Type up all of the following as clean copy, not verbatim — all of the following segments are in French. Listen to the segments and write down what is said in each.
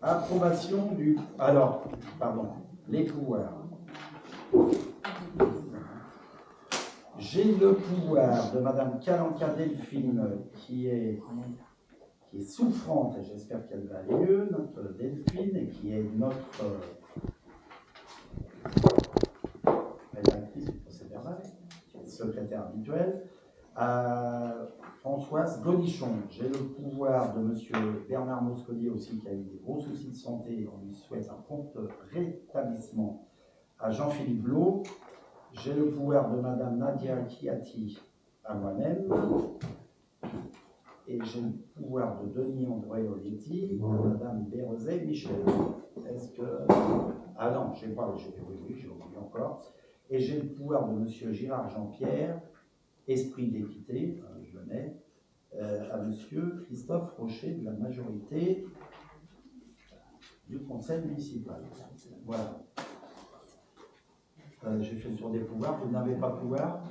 Approbation du... Alors, pardon, les pouvoirs. J'ai le pouvoir de Madame Kalanka Delphine, qui est souffrante, et j'espère qu'elle va aller mieux, notre Delphine, et qui est notre rédactrice du procès-verbal, secrétaire habituelle. Françoise Godichon, j'ai le pouvoir de Monsieur Bernard Moscolier aussi, qui a eu des gros soucis de santé. On lui souhaite un prompt rétablissement. À Jean-Philippe Blot, j'ai le pouvoir de Madame Nadia Kiati à moi-même. Et j'ai le pouvoir de Denis André-Oletti à Madame Bérezet Michel. Est-ce que... Ah non, j'ai oublié encore. Et j'ai le pouvoir de Monsieur Girard Jean-Pierre, esprit d'équité, je le mets, à Monsieur Christophe Rocher de la majorité du conseil municipal. Voilà. J'ai fait le tour des pouvoirs. Vous n'avez pas de pouvoir?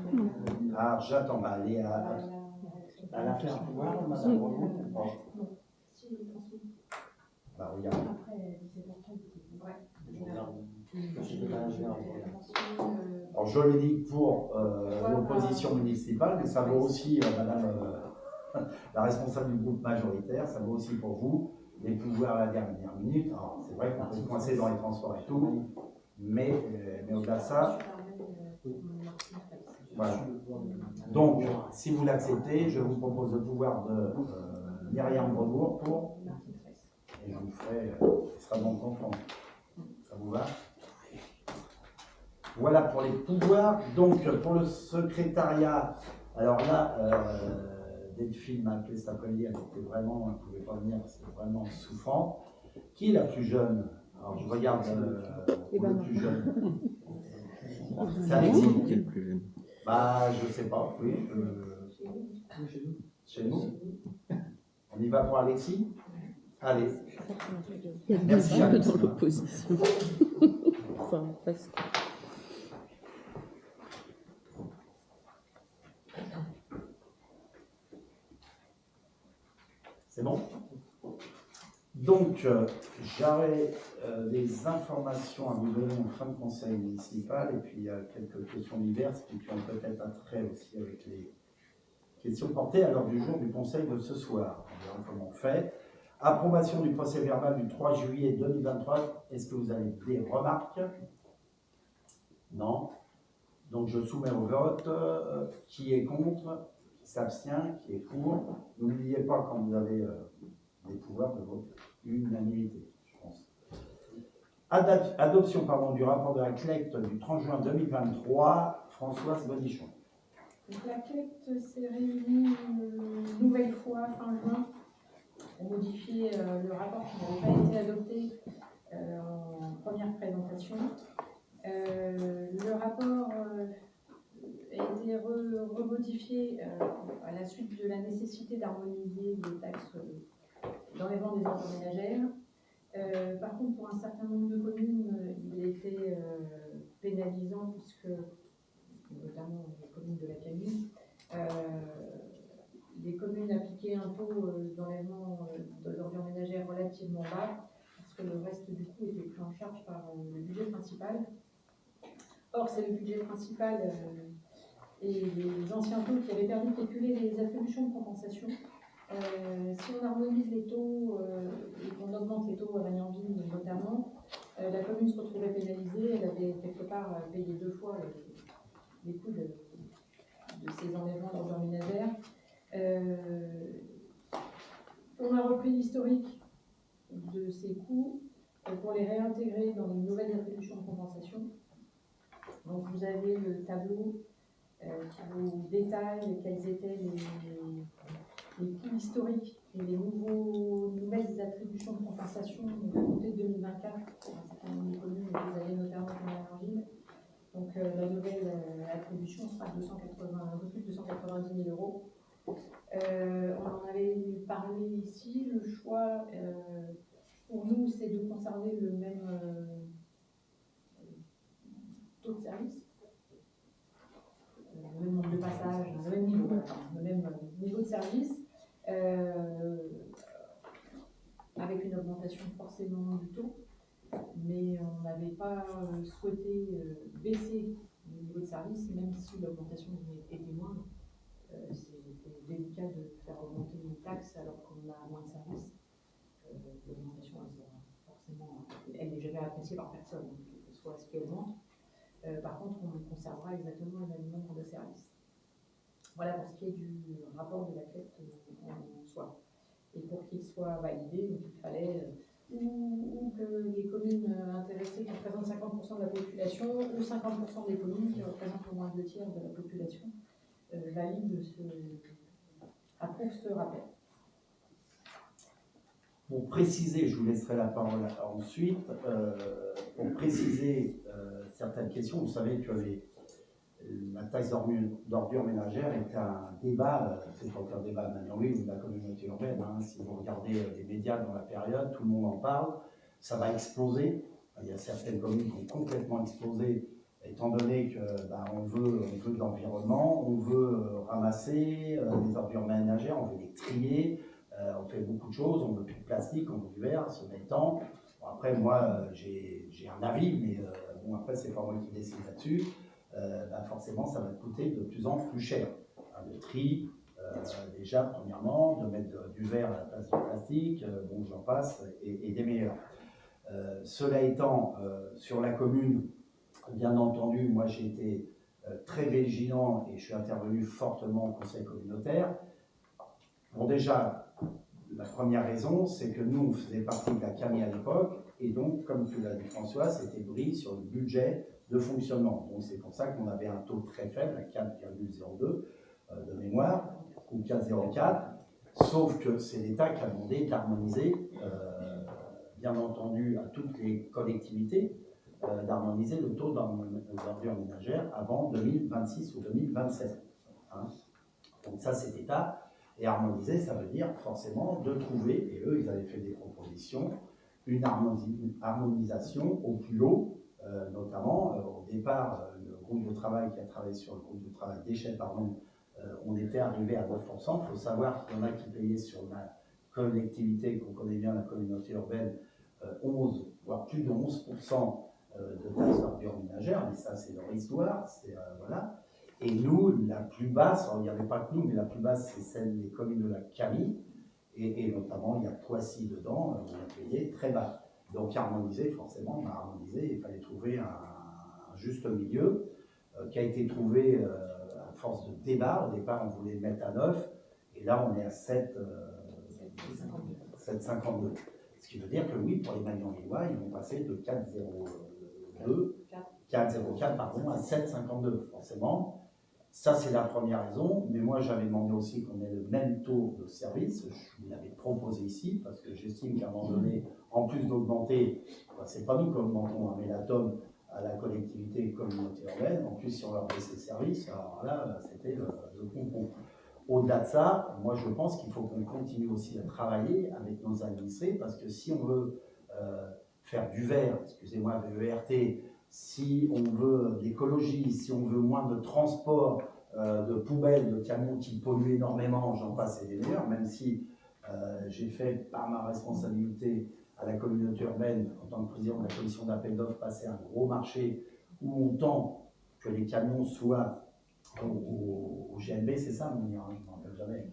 Ah, j'attends. Bah, allez à la faire pouvoir, Madame Renaud. Bah, regarde. Alors, je l'ai dit pour l'opposition municipale, mais ça vaut aussi, Madame la responsable du groupe majoritaire, ça vaut aussi pour vous, les pouvoirs à la dernière minute. Alors, c'est vrai qu'on peut se coincer dans les transports et tout, mais au-delà de ça, voilà. Donc, si vous l'acceptez, je vous propose le pouvoir de Myriam Brebourg pour, et je vous ferai, ce sera bon content. Ça vous va? Voilà pour les pouvoirs. Donc, pour le secrétariat, alors là, Delphine m'a appelé cet après-midi, elle ne pouvait pas venir, c'était vraiment souffrant. Qui est la plus jeune? Alors, je regarde le plus jeune. C'est Alexis. Qui est le plus jeune? Bah, je sais pas, oui. Chez nous. On y va pour Alexis? Allez. Il y a Merci, un peu dans l'opposition. Enfin, presque. C'est bon? Donc, j'aurai des informations à vous donner en fin de conseil municipal et puis il y a quelques questions diverses qui ont peut-être un trait aussi avec les questions portées à l'ordre du jour du conseil de ce soir. On verra comment on fait. Approbation du procès verbal du 3 juillet 2023. Est-ce que vous avez des remarques? Non. Donc, je soumets au vote. Qui est contre? Qui s'abstient? Qui est pour? N'oubliez pas quand vous avez des pouvoirs de vote unanimité, je pense. Adoption du rapport de la CLECT du 30 juin 2023. Françoise Godichon. La CLECT s'est réunie une nouvelle fois fin juin pour modifier le rapport qui n'avait pas été adopté en première présentation. Le rapport a été remodifié à la suite de la nécessité d'harmoniser les taxes dans les ventes des ordures ménagères. Par contre, pour un certain nombre de communes, il était pénalisant puisque, notamment les communes de la Camille, les communes appliquaient un taux d'enlèvement d'ordures ménagères relativement bas parce que le reste du coût était pris en charge par le budget principal. Or, c'est le budget principal et les anciens taux qui avaient permis de calculer les attributions de compensation. Si on harmonise les taux et qu'on augmente les taux à Magnanville notamment, la commune se retrouvait pénalisée. Elle avait quelque part payé 2 fois les coûts de ces enlèvements d'ordures ménagères. On a repris l'historique de ces coûts pour les réintégrer dans les nouvelles attributions de compensation. Donc vous avez le tableau qui vous détaille quels étaient les coûts historiques et les nouvelles attributions de compensation à compter de 2024 pour un certain nombre de communes, et vous avez notamment Magnanville. Donc la nouvelle attribution sera un peu plus de 290 000 euros. On en avait parlé ici. Le choix pour nous, c'est de conserver le même taux de service, le même nombre de passages, le même niveau de service, avec une augmentation augmentation forcément du taux, mais on n'avait pas souhaité baisser le niveau de service, même si l'augmentation était moindre. C'était délicat de faire augmenter une taxe alors qu'on a moins de services. L'augmentation, elle n'est jamais appréciée par personne, quel que soit ce qu'elle augmente. Par contre, on conservera exactement le même nombre de services. Voilà pour ce qui est du rapport de la CLEP en soi. Et pour qu'il soit validé, donc il fallait ou que les communes intéressées qui représentent 50% de la population ou 50% des communes qui représentent au moins 2/3 de la population approuvent ce rappel. Pour préciser, je vous laisserai la parole ensuite, pour préciser certaines questions, vous savez que la taxe d'ordures ménagères est un débat, c'est pas un débat maintenant, oui, de la communauté urbaine, hein. Si vous regardez les médias dans la période, tout le monde en parle, ça va exploser. Il y a certaines communes qui ont complètement explosé, étant donné que on veut de l'environnement, on veut ramasser les ordures ménagères, on veut les trier. On fait beaucoup de choses, on veut plus de plastique, on veut du verre, ce étant. Bon, après, moi, j'ai un avis, mais bon, après, c'est pas moi qui décide là-dessus. Forcément, ça va coûter de plus en plus cher. Le tri, déjà, premièrement, de mettre du verre à la place du plastique, bon, j'en passe, et des meilleurs. Cela étant, sur la commune, bien entendu, moi, j'ai été très vigilant et je suis intervenu fortement au conseil communautaire. Bon, déjà, la première raison, c'est que nous, on faisait partie de la CAMI à l'époque, et donc, comme tu l'as dit François, c'était pris sur le budget de fonctionnement. Donc, c'est pour ça qu'on avait un taux très faible, à 4,02 de mémoire, ou 4,04, sauf que c'est l'État qui a demandé d'harmoniser, bien entendu, à toutes les collectivités, d'harmoniser le taux d'ordures ménagères avant 2026 ou 2027. Hein. Donc ça, c'est l'État. Et harmoniser, ça veut dire forcément de trouver, et eux, ils avaient fait des propositions, une harmonisation au plus haut, notamment au départ, le groupe de travail qui a travaillé sur le groupe de travail déchets, pardon, on était arrivé à 9%. Il faut savoir qu'il y en a qui payaient sur la collectivité, qu'on connaît bien, la communauté urbaine, 11, voire plus de 11% de taxes d'ordures ménagères, mais ça, c'est leur histoire, voilà. Et nous, la plus basse, il n'y avait pas que nous, mais la plus basse, c'est celle des communes de la CAMI, et notamment, il y a Poissy dedans, on a payé très bas. Donc, harmoniser, forcément, on a harmonisé, il fallait trouver un juste milieu, qui a été trouvé à force de débat. Au départ, on voulait le mettre à 9, et là, on est à 7,52. Ce qui veut dire que oui, pour les Magnan-Lillois, ils vont passer de 4,04 pardon, à 7,52, forcément. Ça, c'est la première raison, mais moi, j'avais demandé aussi qu'on ait le même taux de service. Je vous l'avais proposé ici, parce que j'estime qu'à un moment donné, en plus d'augmenter, c'est pas nous qui augmentons, mais la TOM à la collectivité communauté urbaine, en plus, si on leur baissait le service, alors là, c'était le concombre. Au-delà de ça, moi, je pense qu'il faut qu'on continue aussi à travailler avec nos administrés, parce que si on veut faire du vert, excusez-moi, VERT, si on veut de l'écologie, si on veut moins de transport de poubelles, de camions qui polluent énormément, j'en passe et des meilleurs, même si j'ai fait par ma responsabilité à la communauté urbaine, en tant que président de la commission d'appel d'offres, passer un gros marché où on tend que les camions soient au GNB, c'est ça, je ne me rappelle jamais,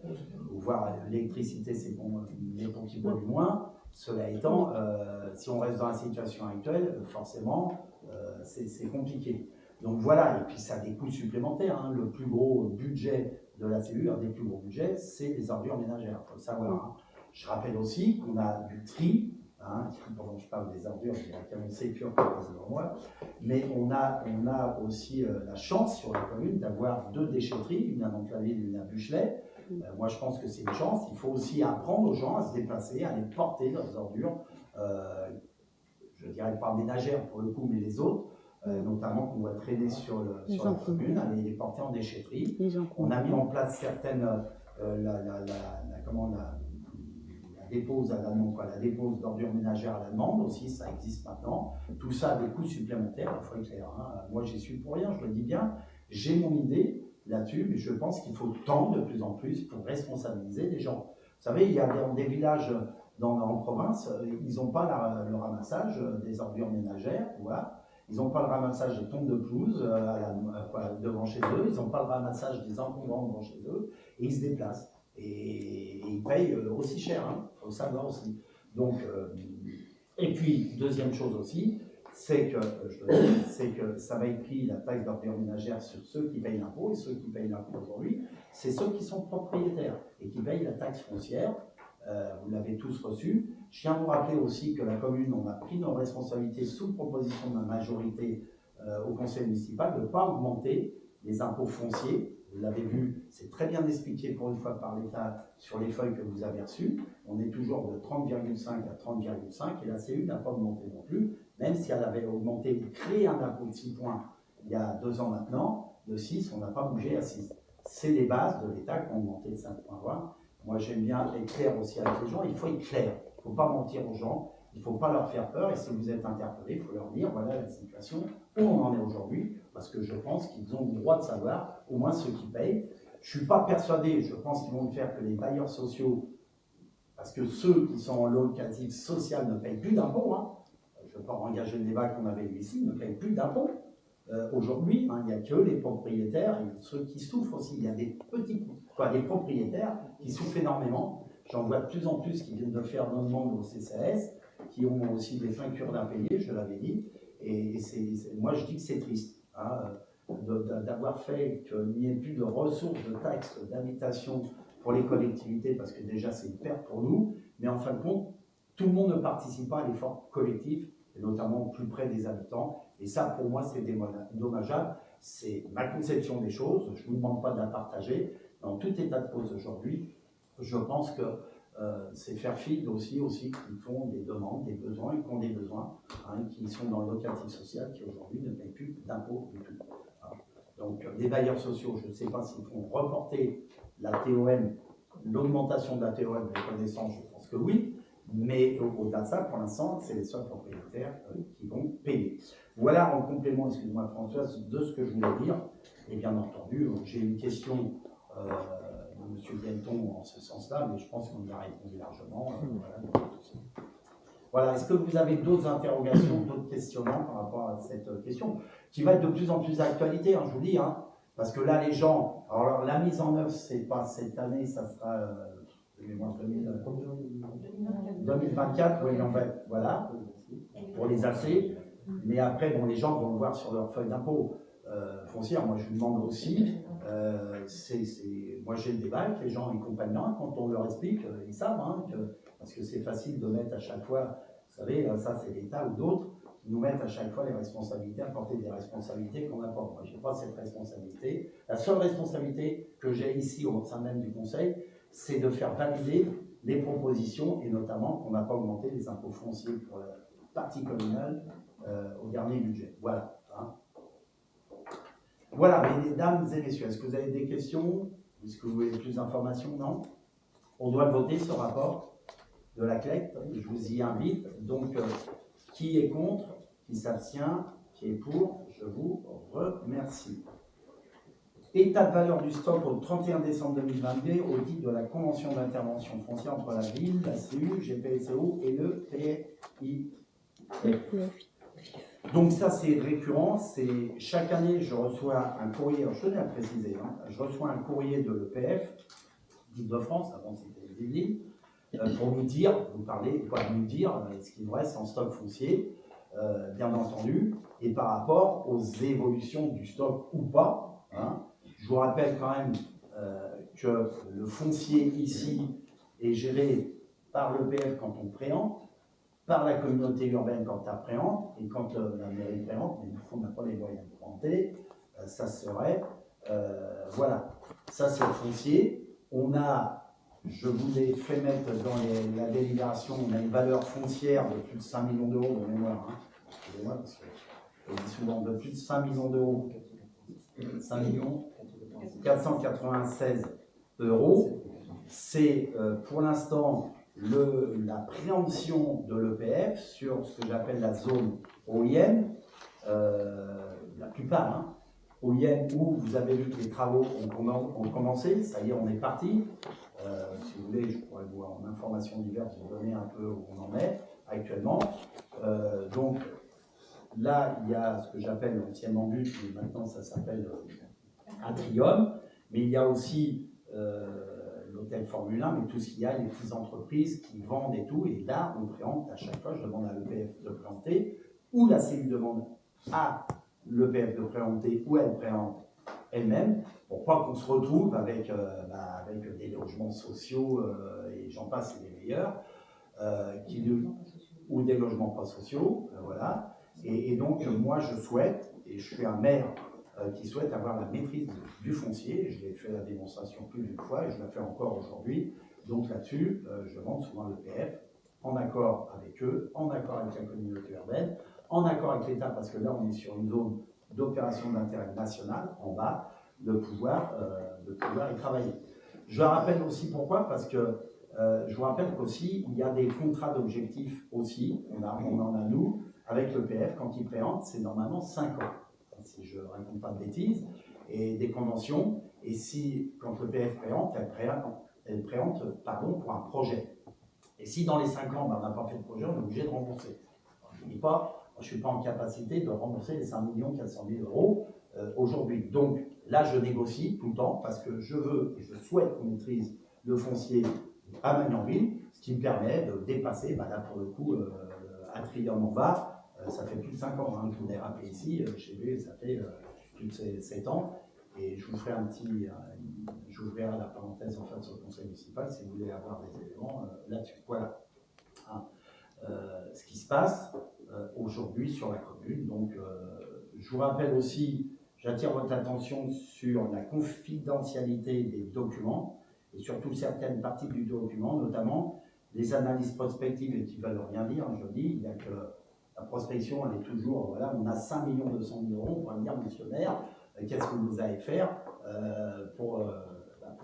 ou voir l'électricité, c'est bon, les ponts qui polluent moins. Cela étant, si on reste dans la situation actuelle, forcément, c'est compliqué. Donc voilà, et puis ça a des coûts supplémentaires. Hein. Le plus gros budget de la CU, un des plus gros budgets, c'est les ordures ménagères, il faut le savoir. Hein. Je rappelle aussi qu'on a du tri, hein, pendant que je parle des ordures, j'ai un camion Sécure qui passe devant moi, mais on a aussi la chance sur la commune d'avoir 2 déchetteries, une à Montclaville et une à Buchelet. Moi, je pense que c'est une chance. Il faut aussi apprendre aux gens à se déplacer, à les porter leurs ordures, je dirais pas ménagères pour le coup, mais les autres, notamment qu'on voit traîner sur la commune, à les porter en déchetterie. On a mis en place certaines, la dépose à la demande, la dépose d'ordures ménagères à la demande aussi, ça existe maintenant. Tout ça a des coûts supplémentaires, il faut être clair. Hein. Moi, j'y suis pour rien, je le dis bien. J'ai mon idée là-dessus, mais je pense qu'il faut tendre de plus en plus pour responsabiliser les gens. Vous savez, il y a des villages en province, ils n'ont pas le ramassage des ordures ménagères, voilà. Ils n'ont pas le ramassage des tombes de pelouse devant chez eux, ils n'ont pas le ramassage des encombrants devant chez eux, et ils se déplacent. Et ils payent aussi cher, hein, faut le savoir aussi. Donc, et puis, deuxième chose aussi, c'est que ça va être pris la taxe d'ordures ménagères sur ceux qui payent l'impôt, et ceux qui payent l'impôt aujourd'hui, c'est ceux qui sont propriétaires et qui payent la taxe foncière. Vous l'avez tous reçu. Je tiens à vous rappeler aussi que la commune, on a pris nos responsabilités sous proposition de la majorité au conseil municipal de ne pas augmenter les impôts fonciers. Vous l'avez vu, c'est très bien expliqué pour une fois par l'État sur les feuilles que vous avez reçues. On est toujours de 30,5 à 30,5 et la CU n'a pas augmenté non plus, même si elle avait augmenté, créé un impôt de 6 points il y a 2 ans maintenant, de 6, on n'a pas bougé à 6. C'est les bases de l'État qui ont augmenté de 5,20. Moi, j'aime bien être clair aussi avec les gens. Il faut être clair. Il ne faut pas mentir aux gens. Il ne faut pas leur faire peur. Et si vous êtes interpellé, il faut leur dire voilà la situation où on en est aujourd'hui. Parce que je pense qu'ils ont le droit de savoir, au moins ceux qui payent. Je ne suis pas persuadé. Je pense qu'ils vont le faire que les bailleurs sociaux, parce que ceux qui sont en locatif social ne payent plus d'impôts. Hein. Je ne vais pas engager le débat qu'on avait eu ici, ne payent plus d'impôts. Aujourd'hui, hein, il n'y a que les propriétaires et ceux qui souffrent aussi. Il y a des des propriétaires qui souffrent énormément. J'en vois de plus en plus qui viennent de faire nos demandes au CCAS, qui ont aussi des factures d'impayés, je l'avais dit. Et moi, je dis que c'est triste hein, d'avoir fait qu'il n'y ait plus de ressources de taxes d'habitation pour les collectivités, parce que déjà, c'est une perte pour nous. Mais en fin de compte, tout le monde ne participe pas à l'effort collectif, et notamment plus près des habitants. Et ça, pour moi, c'est dommageable. C'est ma conception des choses. Je ne vous demande pas de la partager. Dans tout état de cause aujourd'hui, je pense que c'est faire fi aussi qui font des demandes, des besoins, et qui ont des besoins, hein, qui sont dans le locatif social, qui aujourd'hui ne payent plus d'impôts du tout. Hein. Donc, les bailleurs sociaux, je ne sais pas s'ils font reporter la TOM, l'augmentation de la TOM, les connaissances, je pense que oui. Mais au-delà de ça, pour l'instant, c'est les seuls propriétaires qui vont payer. Voilà en complément, excuse-moi Françoise, de ce que je voulais dire. Et bien entendu, j'ai une question de M. Bienton en ce sens-là, mais je pense qu'on y a répondu largement. Voilà, est-ce que vous avez d'autres interrogations, d'autres questionnements par rapport à cette question, qui va être de plus en plus d'actualité, hein, je vous dis, hein, parce que là, les gens, alors la mise en œuvre, c'est pas cette année, ça sera 2024, oui, en fait, voilà, pour les AC. Mais après, bon, les gens vont le voir sur leur feuille d'impôt foncière. Moi, je vous demande aussi, moi j'ai le débat avec les gens et compagnie, quand on leur explique, ils savent, hein, parce que c'est facile de mettre à chaque fois, vous savez, ça c'est l'État ou d'autres, qui nous mettent à chaque fois les responsabilités, à porter des responsabilités qu'on n'a pas. Moi, je n'ai pas cette responsabilité. La seule responsabilité que j'ai ici au sein même du Conseil, c'est de faire valider les propositions, et notamment qu'on n'a pas augmenté les impôts fonciers pour la partie communale au dernier budget. Voilà. Hein. Voilà, mesdames et messieurs, est-ce que vous avez des questions? Est-ce que vous voulez plus d'informations? Non? On doit voter ce rapport de la CLEC, je vous y invite. Donc, qui est contre? Qui s'abstient? Qui est pour? Je vous remercie. État de valeur du stock au 31 décembre 2022 au titre de la convention d'intervention foncière entre la ville, la CU, GPSO et le PFI. Donc ça c'est récurrent, c'est chaque année je reçois un courrier, alors je tenais à préciser, hein, je reçois un courrier de l'EPF d'Île-de-France, avant c'était les Yvelines, pour nous dire, nous dire ce qu'il nous reste en stock foncier, bien entendu, et par rapport aux évolutions du stock ou pas. Hein. Je vous rappelle quand même que le foncier ici est géré par l'EPF quand on préempte, par la communauté urbaine quand elle préempte, et quand la mairie préempte, mais on n'a pas les moyens de préempter, ça serait, voilà, ça c'est le foncier. On a, je vous ai fait mettre dans la délibération, on a une valeur foncière de plus de 5 millions d'euros de mémoire, hein. Excusez-moi, parce que je dis souvent de plus de 5 millions d'euros, 5 millions 496 euros. C'est pour l'instant la préemption de l'EPF sur ce que j'appelle la zone OIM, la plupart, hein, OIM où vous avez vu que les travaux ont commencé, ça y est, on est parti. Si vous voulez, je pourrais vous, en informations diverses, vous donner un peu où on en est actuellement. Donc, là, il y a ce que j'appelle anciennement But, mais maintenant ça s'appelle Atrium. Mais il y a aussi l'hôtel Formule 1, mais tout ce qu'il y a, les petites entreprises qui vendent et tout. Et là, on préempte à chaque fois, je demande à l'EPF de préempter, ou la CEU demande à l'EPF de préempter, ou elle préempte elle-même, pour pas qu'on se retrouve avec, avec des logements sociaux, et j'en passe, c'est les meilleurs, ou des logements pas sociaux, voilà. Et donc, moi, je souhaite, et je suis un maire qui souhaite avoir la maîtrise du foncier. Je l'ai fait la démonstration plus d'une fois et je la fais encore aujourd'hui. Donc là-dessus, je demande souvent l'EPF, en accord avec eux, en accord avec la communauté urbaine, en accord avec l'État, parce que là, on est sur une zone d'opération d'intérêt national, en bas, de pouvoir y travailler. Je rappelle aussi pourquoi, parce que je vous rappelle qu'aussi, il y a des contrats d'objectifs aussi, on en a nous, avec l'EPF, quand ils préemptent, c'est normalement 5 ans, si je ne raconte pas de bêtises, et des conventions, et si, quand l'EPF préempte, elle préempte pour un projet. Et si dans les 5 ans, on n'a pas fait de projet, on est obligé de rembourser. Je ne dis pas, je ne suis pas en capacité de rembourser les 5 400 000 euros aujourd'hui. Donc là, je négocie tout le temps, parce que je veux et je souhaite qu'on maîtrise le foncier à Magnanville, ce qui me permet de dépasser, là pour le coup, Atrium en bas, ça fait plus de 5 ans, je vous l'ai rappelé ici, chez lui, ça fait plus de 7 ans, et je vous ferai j'ouvrirai la parenthèse en fait sur le conseil municipal si vous voulez avoir des éléments là-dessus. Voilà ce qui se passe aujourd'hui sur la commune. Donc, je vous rappelle aussi, j'attire votre attention sur la confidentialité des documents, et surtout certaines parties du document, notamment les analyses prospectives, et qui ne veulent rien dire, je dis, il y a que la prospection, elle est toujours, voilà, on a 5 200 000 euros, on va me dire, monsieur le maire, qu'est-ce que vous allez faire pour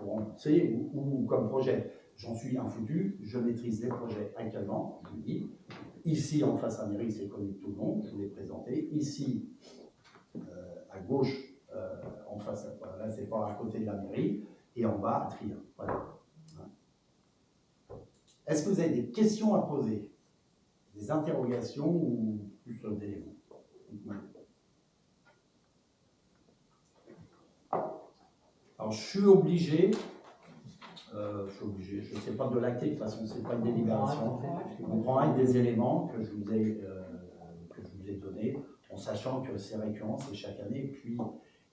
rembourser ou comme projet. J'en suis un foutu, je maîtrise les projets actuellement, je vous le dis. Ici, en face à la mairie, c'est connu de tout le monde, je vous l'ai présenté. Ici, à gauche, en face, là, c'est pas à côté de la mairie, et en bas, à Trier. Voilà. Est-ce que vous avez des questions à poser? Des interrogations ou plus des éléments? Alors, je suis obligé, je ne sais pas de l'acter, de toute façon, ce n'est pas une délibération. On prend avec des éléments que je vous ai donnés, en sachant que c'est récurrent, c'est chaque année.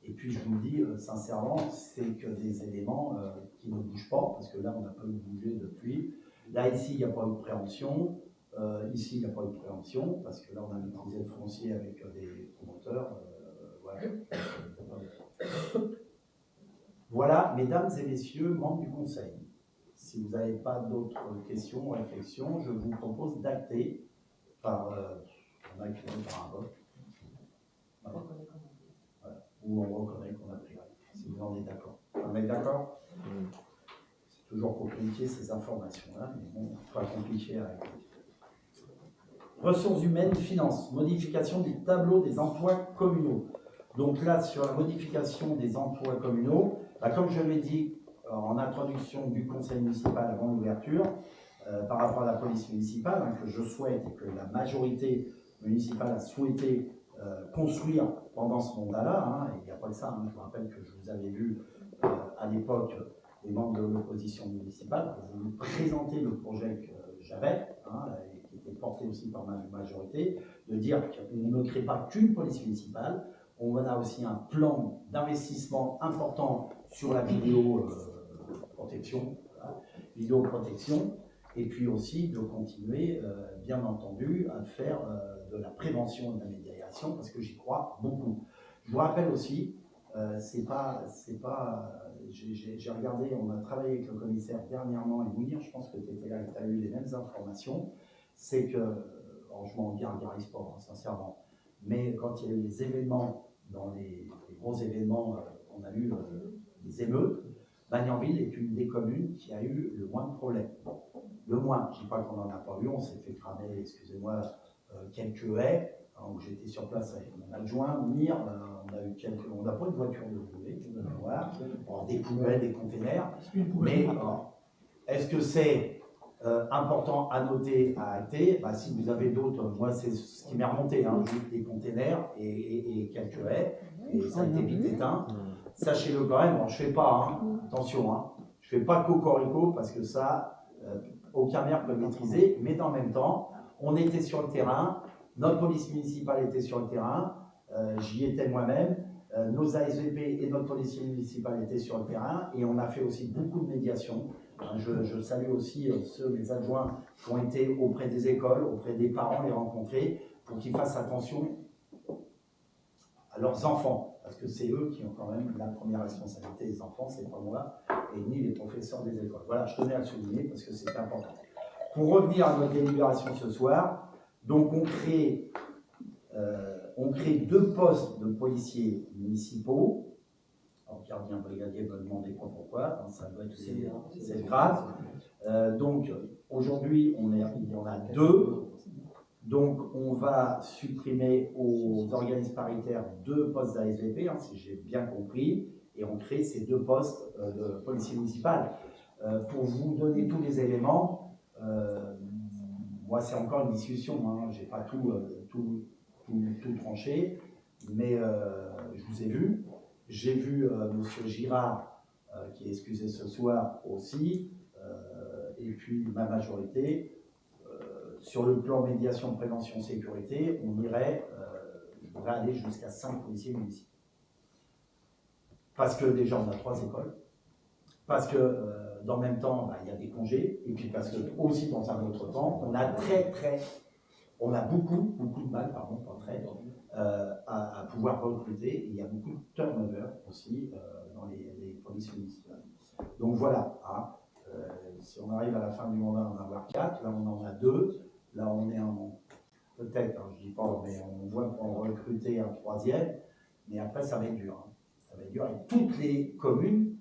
Et puis je vous le dis sincèrement, c'est que des éléments qui ne bougent pas, parce que là, on n'a pas bougé depuis. Là, ici, il n'y a pas eu de préemption. Ici, il n'y a pas eu de préemption, parce que là, on a maîtrisé le foncier avec des promoteurs. Voilà. Voilà, mesdames et messieurs, membres du conseil. Si vous n'avez pas d'autres questions ou réflexions, je vous propose d'acter par un vote. Voilà. Voilà. Ou on reconnaît qu'on a pris acte, si vous en êtes d'accord. On est d'accord? C'est toujours compliqué ces informations-là, mais bon, pas compliqué à régler. Ressources humaines, finances, modification du tableau des emplois communaux. Donc là, sur la modification des emplois communaux, comme je l'ai dit en introduction du conseil municipal avant l'ouverture, par rapport à la police municipale, que je souhaite et que la majorité municipale a souhaité construire pendant ce mandat-là, et il n'y a pas que ça, je vous rappelle que je vous avais vu à l'époque, les membres de l'opposition municipale, pour vous présenter le projet que j'avais, et qui était porté aussi par ma majorité, de dire qu'on ne crée pas qu'une police municipale, on a aussi un plan d'investissement important sur la vidéoprotection, et puis aussi de continuer, bien entendu, à faire de la prévention et de la médiation, parce que j'y crois beaucoup. Je vous rappelle aussi, j'ai regardé, on a travaillé avec le commissaire dernièrement, et Mounir, je pense que tu étais là et que tu as eu les mêmes informations, c'est que, alors je m'en gargarise pas, sincèrement, mais quand il y a eu les événements, dans les gros événements, on a eu des émeutes, Magnanville est une des communes qui a eu le moins de problèmes. Le moins, je ne dis pas qu'on n'en a pas eu, on s'est fait cramer, excusez-moi, quelques haies, où j'étais sur place avec mon adjoint, Mounir, on n'a pas eu de voiture de brûlée, de mémoire, des poubelles, des containers, mais est-ce que c'est important à noter, à acter? Bah, si vous avez d'autres, moi c'est ce qui m'est remonté, hein, juste des containers et quelques haies, et ça a été vite éteint. Sachez-le quand même, bon, je ne fais pas, hein, attention, hein, je ne fais pas cocorico parce que ça, aucun maire peut le maîtriser, mais dans le même temps, on était sur le terrain, notre police municipale était sur le terrain, j'y étais moi-même, nos ASVP et notre policier municipal étaient sur le terrain et on a fait aussi beaucoup de médiation. Je salue aussi ceux, mes adjoints, qui ont été auprès des écoles, auprès des parents, les rencontrer, pour qu'ils fassent attention à leurs enfants, parce que c'est eux qui ont quand même la première responsabilité des enfants, c'est pas moi, et ni les professeurs des écoles. Voilà, je tenais à le souligner parce que c'est important. Pour revenir à notre délibération ce soir, donc on crée 2 postes de policiers municipaux. Alors, gardien brigadier me demander pourquoi, hein, ça doit être c'est le grade. Donc aujourd'hui, il y en a 2. Donc on va supprimer aux organismes paritaires 2 postes d'ASVP, hein, si j'ai bien compris, et on crée ces 2 postes de policier municipal. Pour vous donner tous les éléments, moi c'est encore une discussion, hein, je n'ai pas tout tranché, mais je vous ai vu. J'ai vu M. Girard, qui est excusé ce soir aussi, et puis ma majorité. Sur le plan médiation, prévention, sécurité, on irait, je voudrais aller jusqu'à 5 policiers municipaux. Parce que déjà, on a 3 écoles, parce que dans le même temps, il y a des congés, et puis parce que aussi dans un autre temps, on a beaucoup de mal, pardon, pas très, à pouvoir recruter, et il y a beaucoup de turnover aussi dans les polices municipales. Donc voilà, hein, si on arrive à la fin du mandat, on va en avoir 4, là on en a 2, là on est en, peut-être, hein, je dis pas, mais on voit qu'on va recruter un 3e, mais après ça va être dur, hein. Ça va être dur, et toutes les communes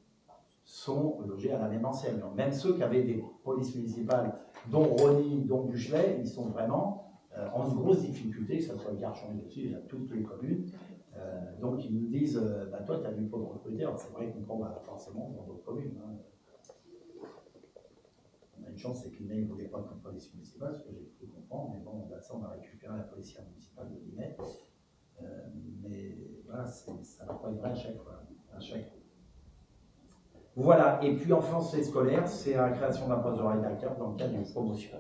sont logées à la même enseigne, même ceux qui avaient des polices municipales, dont Rony, dont Buchelet, ils sont vraiment en grosse difficulté, que ce soit le Garchon aussi, il y a toutes les communes. Donc ils nous disent, toi tu as du pot de recruter, alors c'est vrai qu'on prend forcément dans d'autres communes. Hein. On a une chance, c'est que l'INE ne voulait pas comme police municipale, ce que j'ai cru comprendre, mais bon, ça on a récupéré la policière municipale de l'INE. Mais voilà, ça va pas être vrai à chaque fois. Voilà, et puis enfin, c'est scolaire, c'est la création d'un poste de rédacteur dans le cadre d'une promotion.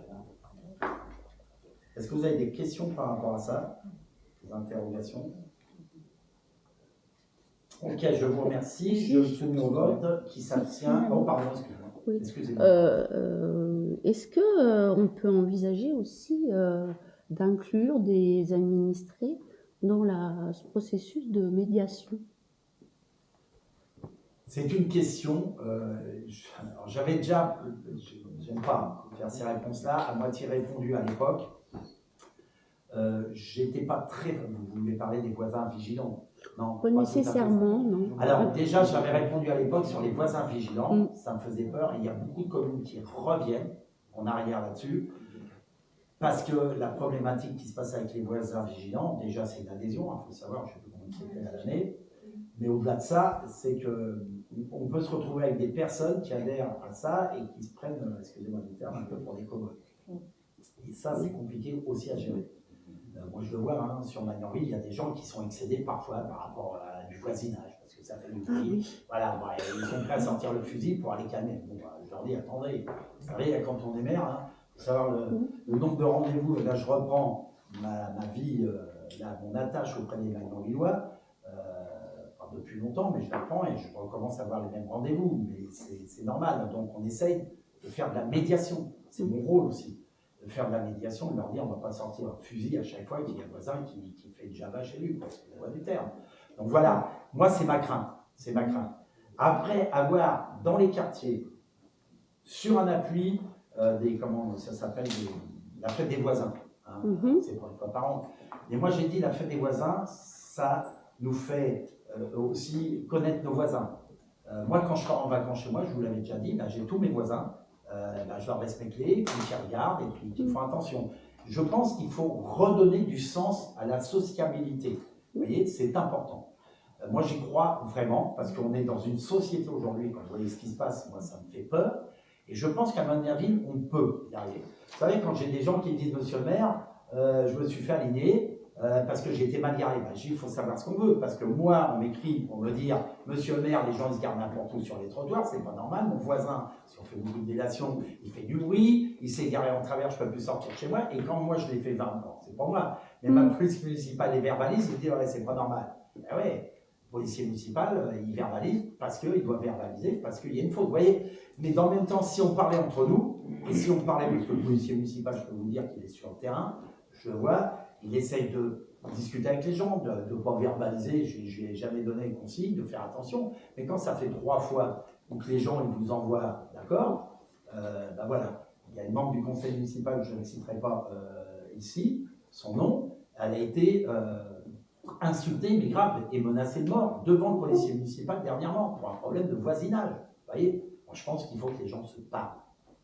Est-ce que vous avez des questions par rapport à ça? Des interrogations? Ok, je vous remercie. Je soumets au vote. Qui s'abstient? Oh, pardon, excusez-moi. Oui. Excusez-moi. Est-ce qu'on peut envisager aussi d'inclure des administrés dans ce processus de médiation? C'est une question. J'avais déjà, j'aime pas faire ces réponses-là, à moitié répondu à l'époque. J'étais pas très. Vous voulez parler des voisins vigilants? Non. Pas nécessairement, non. Alors, déjà, j'avais répondu à l'époque sur les voisins vigilants. Ça me faisait peur. Et il y a beaucoup de communes qui reviennent en arrière là-dessus. Parce que la problématique qui se passe avec les voisins vigilants, déjà, c'est une adhésion. Il faut savoir, je ne sais plus combien c'était à l'année. Mais au-delà de ça, c'est qu'on peut se retrouver avec des personnes qui adhèrent à ça et qui se prennent, excusez-moi du terme, un peu pour des cow-boys. Et ça, c'est compliqué aussi à gérer. Moi, je le vois, hein, sur Magnanville, il y a des gens qui sont excédés parfois par rapport à du voisinage, parce que ça fait du bruit. Voilà, ils sont prêts à sortir le fusil pour aller calmer. Bon, je leur dis, attendez, vous savez, quand on est maire, il faut savoir le nombre de rendez-vous. Là, je reprends ma vie, mon attache auprès des Magnanvillois, depuis longtemps, mais je la prends et je recommence à avoir les mêmes rendez-vous. Mais c'est normal, donc on essaye de faire de la médiation. C'est mon rôle aussi. De faire de la médiation, de leur dire on ne va pas sortir un fusil à chaque fois qu'il y a un voisin qui fait du Java chez lui, parce qu'il voit du terme. Donc voilà, moi c'est ma crainte, Après, avoir dans les quartiers, sur un appui, comment ça s'appelle, la fête des voisins, hein, c'est pour une fois par an. Mais moi j'ai dit la fête des voisins, ça nous fait aussi connaître nos voisins. Moi quand je pars en vacances chez moi, je vous l'avais déjà dit, j'ai tous mes voisins. Je leur laisse mes clés, puis qui regardent et puis qui font attention. Je pense qu'il faut redonner du sens à la sociabilité. Vous voyez, c'est important. Moi, j'y crois vraiment, parce qu'on est dans une société aujourd'hui, quand vous voyez ce qui se passe, moi, ça me fait peur. Et je pense qu'à Manerville, on peut y arriver. Vous savez, quand j'ai des gens qui me disent, monsieur le maire, je me suis fait aligner parce que j'ai été mal garé. Ben, il faut savoir ce qu'on veut. Parce que moi, on m'écrit pour me dire, monsieur le maire, les gens ils se gardent n'importe où sur les trottoirs, c'est pas normal. Mon voisin, si on fait beaucoup de délation, il fait du bruit, il s'est garé en travers, je peux plus sortir de chez moi. Et quand moi, je l'ai fait 20 ans, c'est pas moi. Mais ma police municipale les verbalise, il dit, ouais, c'est pas normal. Ben ouais, le policier municipal, il verbalise parce qu'il doit verbaliser, parce qu'il y a une faute. Vous voyez? Mais dans le même temps, si on parlait entre nous, et si on parlait, parce que le policier municipal, je peux vous dire qu'il est sur le terrain, je le vois, il essaye de discuter avec les gens, de ne pas verbaliser, je ne lui ai jamais donné consigne de faire attention, mais quand ça fait 3 fois que les gens ils vous envoient, d'accord, ben voilà, il y a une membre du conseil municipal, je ne citerai pas ici, son nom, elle a été insultée, mais grave, et menacée de mort devant le policier municipal dernièrement, pour un problème de voisinage. Vous voyez, moi je pense qu'il faut que les gens se parlent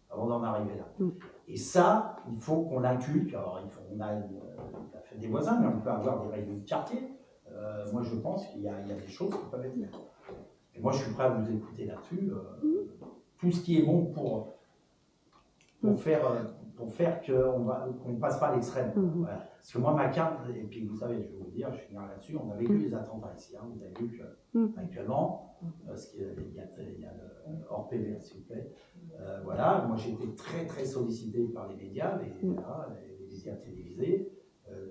avant d'en arriver là. Et ça, il faut qu'on l'inculque. Alors, on a fait des voisins, mais on peut avoir des réunions de quartier. Moi, je pense qu'il y a des choses qui peuvent être faites. Et moi, je suis prêt à vous écouter là-dessus. Tout ce qui est bon pour faire qu'on ne passe pas à l'extrême. Voilà. Parce que moi, ma carte, et puis vous savez, je vais vous dire, je finis là-dessus, on a vécu les attentats ici. Hein. Vous avez vu qu'actuellement, parce qu'il y a le hors PV, s'il vous plaît. Voilà, moi j'ai été très très sollicité par les médias, les médias télévisés.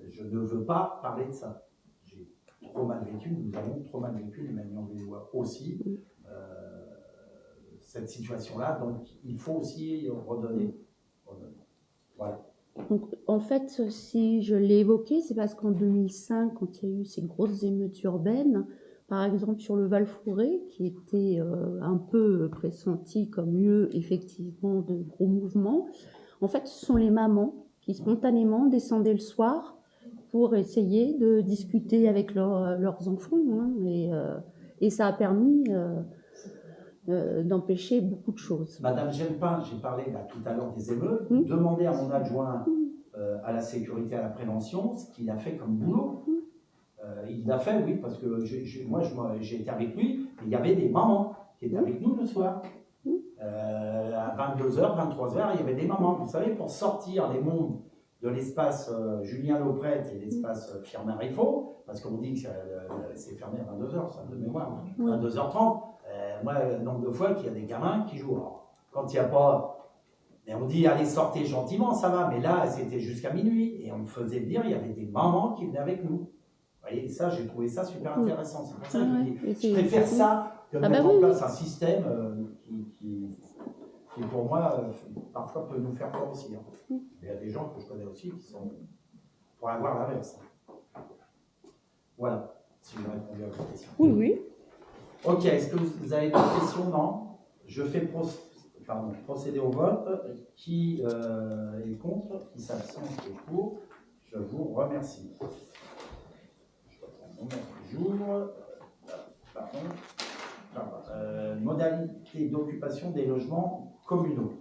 Je ne veux pas parler de ça. J'ai trop mal vécu, nous avons trop mal vécu, les Manions Vélois aussi, cette situation-là. Donc il faut aussi redonner. Voilà. Donc, en fait, si je l'ai évoqué, c'est parce qu'en 2005, quand il y a eu ces grosses émeutes urbaines, par exemple sur le Val-Fouré, qui était un peu pressenti comme lieu effectivement de gros mouvements, en fait, ce sont les mamans qui spontanément descendaient le soir pour essayer de discuter avec leurs enfants, hein, et ça a permis d'empêcher beaucoup de choses. Madame Gelpin, j'ai parlé là, tout à l'heure des émeutes, demandez à mon adjoint à la sécurité, à la prévention, ce qu'il a fait comme boulot. Il l'a fait, oui, parce que moi j'ai été avec lui, et il y avait des mamans qui étaient avec nous le soir. À 22h, 23h, il y avait des mamans. Vous savez, pour sortir les mondes de l'espace Julien Lauprette et l'espace Firmin Riffaut, parce qu'on dit que c'est fermé à 22h, ça de mémoire, 22h30. Moi, le nombre de fois qu'il y a des gamins qui jouent. Alors, quand il n'y a pas. Mais on dit, allez, sortez gentiment, ça va. Mais là, c'était jusqu'à minuit. Et on me faisait dire, il y avait des mamans qui venaient avec nous. Vous voyez, ça, j'ai trouvé ça super intéressant. C'est pour ça que je dis, je préfère ça que de mettre en place un système qui, pour moi, parfois peut nous faire peur aussi. Hein. Il y a des gens que je connais aussi qui sont pour avoir l'inverse. Voilà, si j'ai répondu à votre question. Oui, oui. Ok, est-ce que vous avez des questions? Non. Je fais procéder au vote. Qui est contre? Qui s'abstient? Qui est pour? Je vous remercie. J'ouvre. Modalité d'occupation des logements communaux.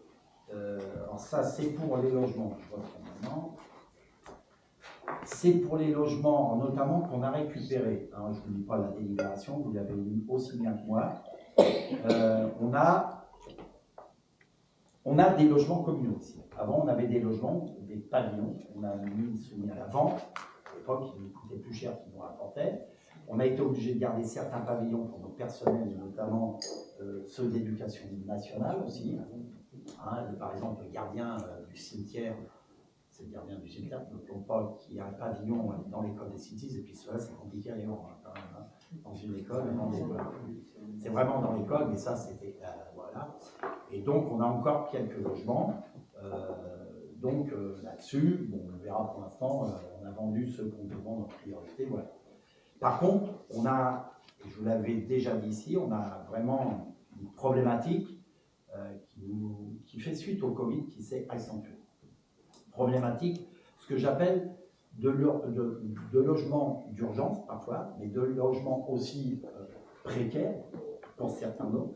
Alors ça, c'est pour les logements. Je vois maintenant. C'est pour les logements, notamment, qu'on a récupérés. Alors, je ne vous dis pas la délibération, vous l'avez lu aussi bien que moi. On a des logements communaux ici. Avant, on avait des logements, des pavillons. On a soumis à la vente. À l'époque, ils nous coûtaient plus cher qu'ils nous rapportaient. On a été obligé de garder certains pavillons pour nos personnels, notamment ceux de l'éducation nationale aussi. Hein, par exemple, le gardien du cimetière. C'est le gardien du cimetière, qui a un pavillon dans l'école des Cities, et puis cela, c'est compliqué à aller voir, quand même, hein, dans une école. C'est vraiment dans l'école, mais ça, c'était. Voilà. Et donc, on a encore quelques logements. Là-dessus, bon, on verra pour l'instant, on a vendu ceux qu'on demande en priorité. Voilà. Par contre, on a, et je vous l'avais déjà dit ici, on a vraiment une problématique qui fait suite au Covid, qui s'est accentuée. Problématique, ce que j'appelle de logements d'urgence parfois, mais de logements aussi précaires pour certains d'autres,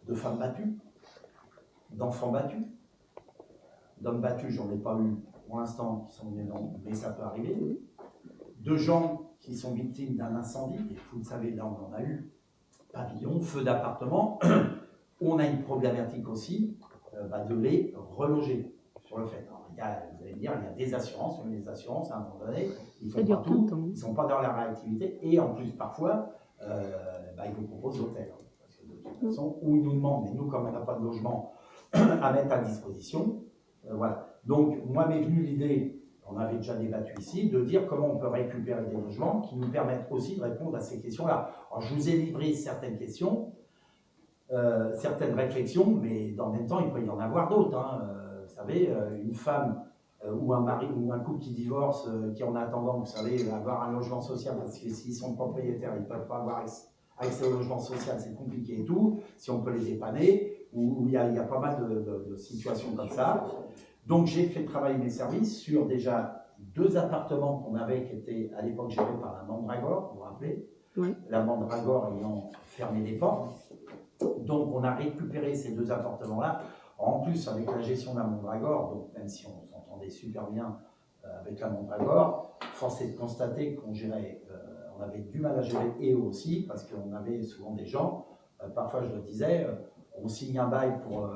de femmes battues, d'enfants battus, d'hommes battus, j'en ai pas eu pour l'instant qui sont venus dans, mais ça peut arriver, de gens qui sont victimes d'un incendie, et vous le savez, là on en a eu, pavillon, feu d'appartement, On a une problématique aussi de les reloger sur le fait. Alors, vous allez me dire, il y a des assurances, mais les assurances, à un moment donné, ils font pas tout, ils ne sont pas dans la réactivité, et en plus, parfois, ils vous proposent l'hôtel. Parce que de toute façon, ou ils nous demandent, mais nous, comme on n'a pas de logement à mettre à disposition, voilà. Donc, moi, m'est venue l'idée, on avait déjà débattu ici, de dire comment on peut récupérer des logements qui nous permettent aussi de répondre à ces questions-là. Alors, je vous ai livré certaines questions, certaines réflexions, mais dans le même temps, il peut y en avoir d'autres. Vous savez, une femme ou un mari ou un couple qui divorce, qui en attendant, vous savez, avoir un logement social, parce que s'ils sont propriétaires, ils ne peuvent pas avoir accès au logement social, c'est compliqué et tout, si on peut les dépanner, ou il y a pas mal de situations comme ça. Donc j'ai fait travailler mes services sur déjà 2 appartements qu'on avait, qui étaient à l'époque gérés par la Mandragore, vous vous rappelez, oui. La Mandragore ayant fermé les portes. Donc on a récupéré ces 2 appartements-là. En plus, avec la gestion de la Mandragore, donc même si on s'entendait super bien avec la Mandragore, force est de constater qu'on gérait, on avait du mal à gérer, et eux aussi, parce qu'on avait souvent des gens, parfois je le disais, on signe un bail pour,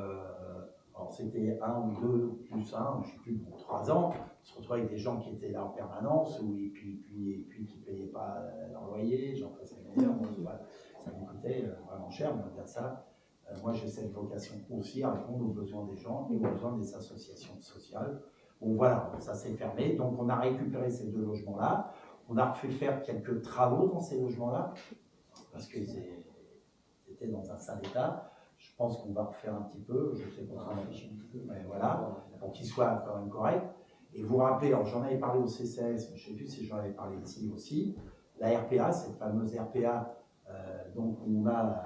alors c'était 1 ou 2 plus 1, je ne sais plus, pour 3 ans, on se retrouvait avec des gens qui étaient là en permanence, et puis qui ne payaient pas leur loyer, j'en passais meilleur, ça me coûtait vraiment cher, mais au-delà de ça, moi j'ai cette vocation aussi à répondre aux besoins des gens et aux besoins des associations sociales. Bon voilà, ça s'est fermé, donc on a récupéré ces 2 logements-là, on a fait faire quelques travaux dans ces logements-là, parce qu'ils étaient dans un sale état. Je pense qu'on va refaire un petit peu, je sais pas si mais voilà, pour qu'ils soient quand même corrects. Et vous vous rappelez, alors j'en avais parlé au CCS, je ne sais plus si j'en avais parlé ici aussi, la RPA, cette fameuse RPA, donc on a,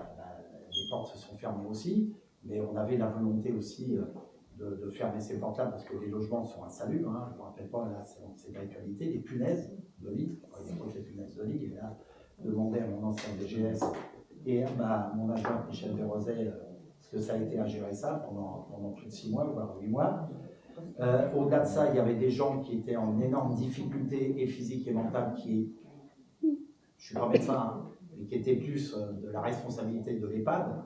les portes se sont fermées aussi, mais on avait la volonté aussi de fermer ces portes-là parce que les logements sont insalubres, je ne vous rappelle pas, là c'est d'actualité, les punaises de lit, les punaises de lit, et là, demandé à mon ancien DGS et à mon agent Michel Desrosets, parce que ça a été à gérer ça pendant plus de 6 mois, voire 8 mois. Au-delà de ça, il y avait des gens qui étaient en énorme difficulté, et physique et mentale, je ne suis pas médecin, mais qui étaient plus de la responsabilité de l'EHPAD.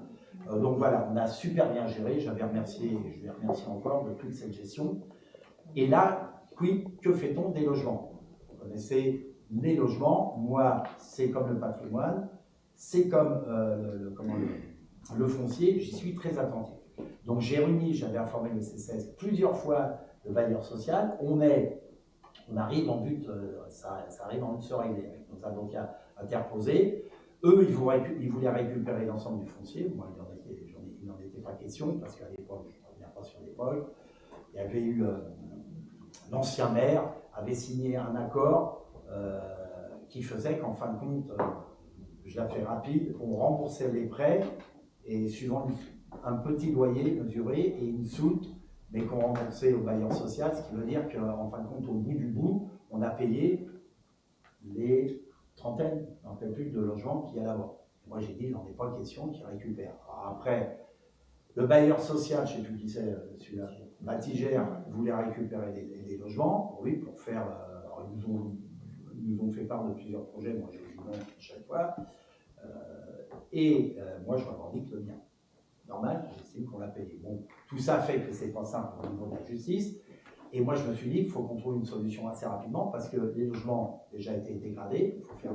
Donc voilà, on a super bien géré, j'avais remercié, et je vais remercier encore de toute cette gestion. Et là, que fait-on des logements? Vous connaissez les logements, moi, c'est comme le patrimoine, c'est comme le foncier, j'y suis très attentif. Donc j'ai réuni, j'avais informé le CCS plusieurs fois, le bailleur social, on arrive en but, ça arrive en but de se régler avec nos avocats interposés. Eux, ils voulaient récupérer l'ensemble du foncier. Moi, il n'en était pas question, parce qu'à l'époque, je ne reviens pas sur l'époque, il y avait eu, l'ancien maire avait signé un accord qui faisait qu'en fin de compte, je la fais rapide, on remboursait les prêts, et suivant un petit loyer mesuré et une soute, mais qu'on remboursait au bailleur social, ce qui veut dire qu'en fin de compte, au bout du bout, on a payé les trentaines, un peu plus de logements qu'il y a là-bas. Moi, j'ai dit, il n'en est pas question qu'ils récupèrent. Alors après, le bailleur social, je ne sais plus qui c'est, celui-là, Batigère, voulait récupérer les logements, oui, pour faire. Alors ils nous ont fait part de plusieurs projets, moi j'ai dit non à chaque fois. Moi, je revendique le mien. Normal, j'estime qu'on l'a payé. Bon, tout ça fait que c'est pas simple au niveau de la justice. Et moi, je me suis dit qu'il faut qu'on trouve une solution assez rapidement parce que les logements ont déjà été dégradés. Il faut faire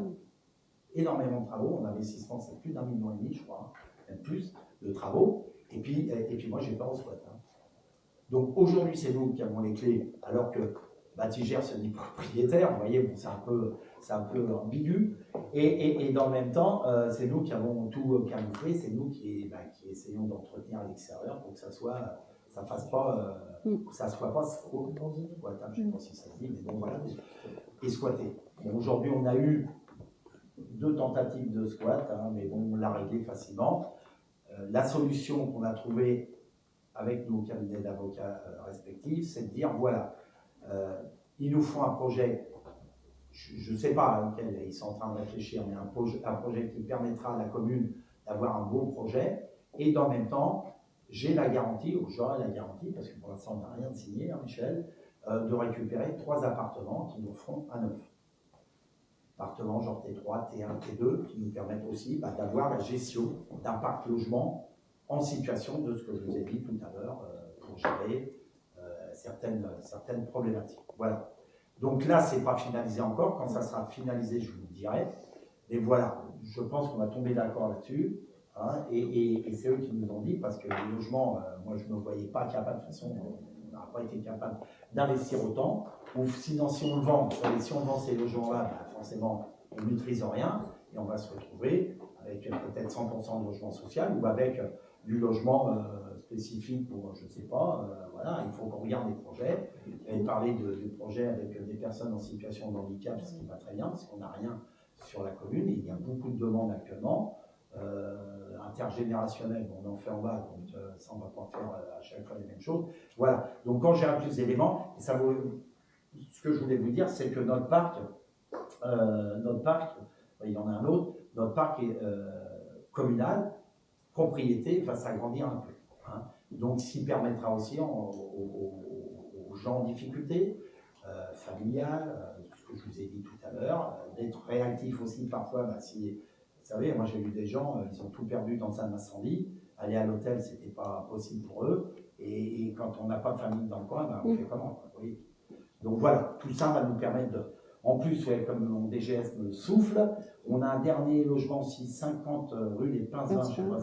énormément de travaux. Mon investissement, c'est plus d'1,5 million, je crois, même plus de travaux. Et puis moi, j'ai peur au squat. Donc aujourd'hui, c'est nous qui avons les clés, alors que Batigère se dit propriétaire. Vous voyez, bon, c'est un peu ambigu. Et dans le même temps, c'est nous qui avons tout camouflé. C'est nous qui essayons d'entretenir à l'extérieur pour que ça fasse pas, que ça soit pas squat. Je ne sais pas si ça se dit, mais bon voilà, et squatter. Bon, aujourd'hui, on a eu 2 tentatives de squat, mais bon, on l'a réglé facilement. La solution qu'on a trouvée avec nos cabinets d'avocats respectifs, c'est de dire, voilà, il nous faut un projet, je ne sais pas lequel ils sont en train de réfléchir, mais un projet qui permettra à la commune d'avoir un beau projet, et dans le même temps, j'ai la garantie, ou j'aurai la garantie, parce que pour l'instant on n'a rien de signé, Michel, de récupérer 3 appartements qui nous feront un neuf. Appartements genre T3, T1, T2, qui nous permettent aussi d'avoir la gestion d'un parc logement en situation de ce que je vous ai dit tout à l'heure pour gérer certaines problématiques. Voilà. Donc là, ce n'est pas finalisé encore. Quand ça sera finalisé, je vous le dirai. Et voilà, je pense qu'on va tomber d'accord là-dessus. Hein, et c'est eux qui nous ont dit, parce que le logement, moi je ne me voyais pas capable, de toute façon, on n'a pas été capable d'investir autant. Ou sinon, si on le vend, vous savez, si on vend ces logements-là, ben, forcément, on ne maîtrise rien et on va se retrouver avec peut-être 100% de logement social ou avec du logement spécifique pour, je ne sais pas, voilà, il faut qu'on regarde les projets. J'avais parlé de projets avec des personnes en situation de handicap, ce qui va très bien, parce qu'on n'a rien sur la commune et il y a beaucoup de demandes actuellement. Intergénérationnel, on en fait en bas, donc ça on va pas faire à chaque fois les mêmes choses. Voilà, donc quand j'ai un plus d'éléments, ce que je voulais vous dire, c'est que notre parc, il y en a un autre, notre parc est communal, propriété, va s'agrandir un peu. Hein. Donc ce qui permettra aussi aux gens en difficulté, familiales, ce que je vous ai dit tout à l'heure, d'être réactifs aussi parfois, si... Vous savez, moi j'ai vu des gens, ils ont tout perdu dans un incendie. Aller à l'hôtel, ce n'était pas possible pour eux. Et quand on n'a pas de famille dans le coin, ben, on fait comment, vous voyez. Donc voilà, tout ça va nous permettre de... En plus, ouais, comme mon DGS me souffle, on a un dernier logement aussi, 50 rue des Plains-Vins, je ne sais pas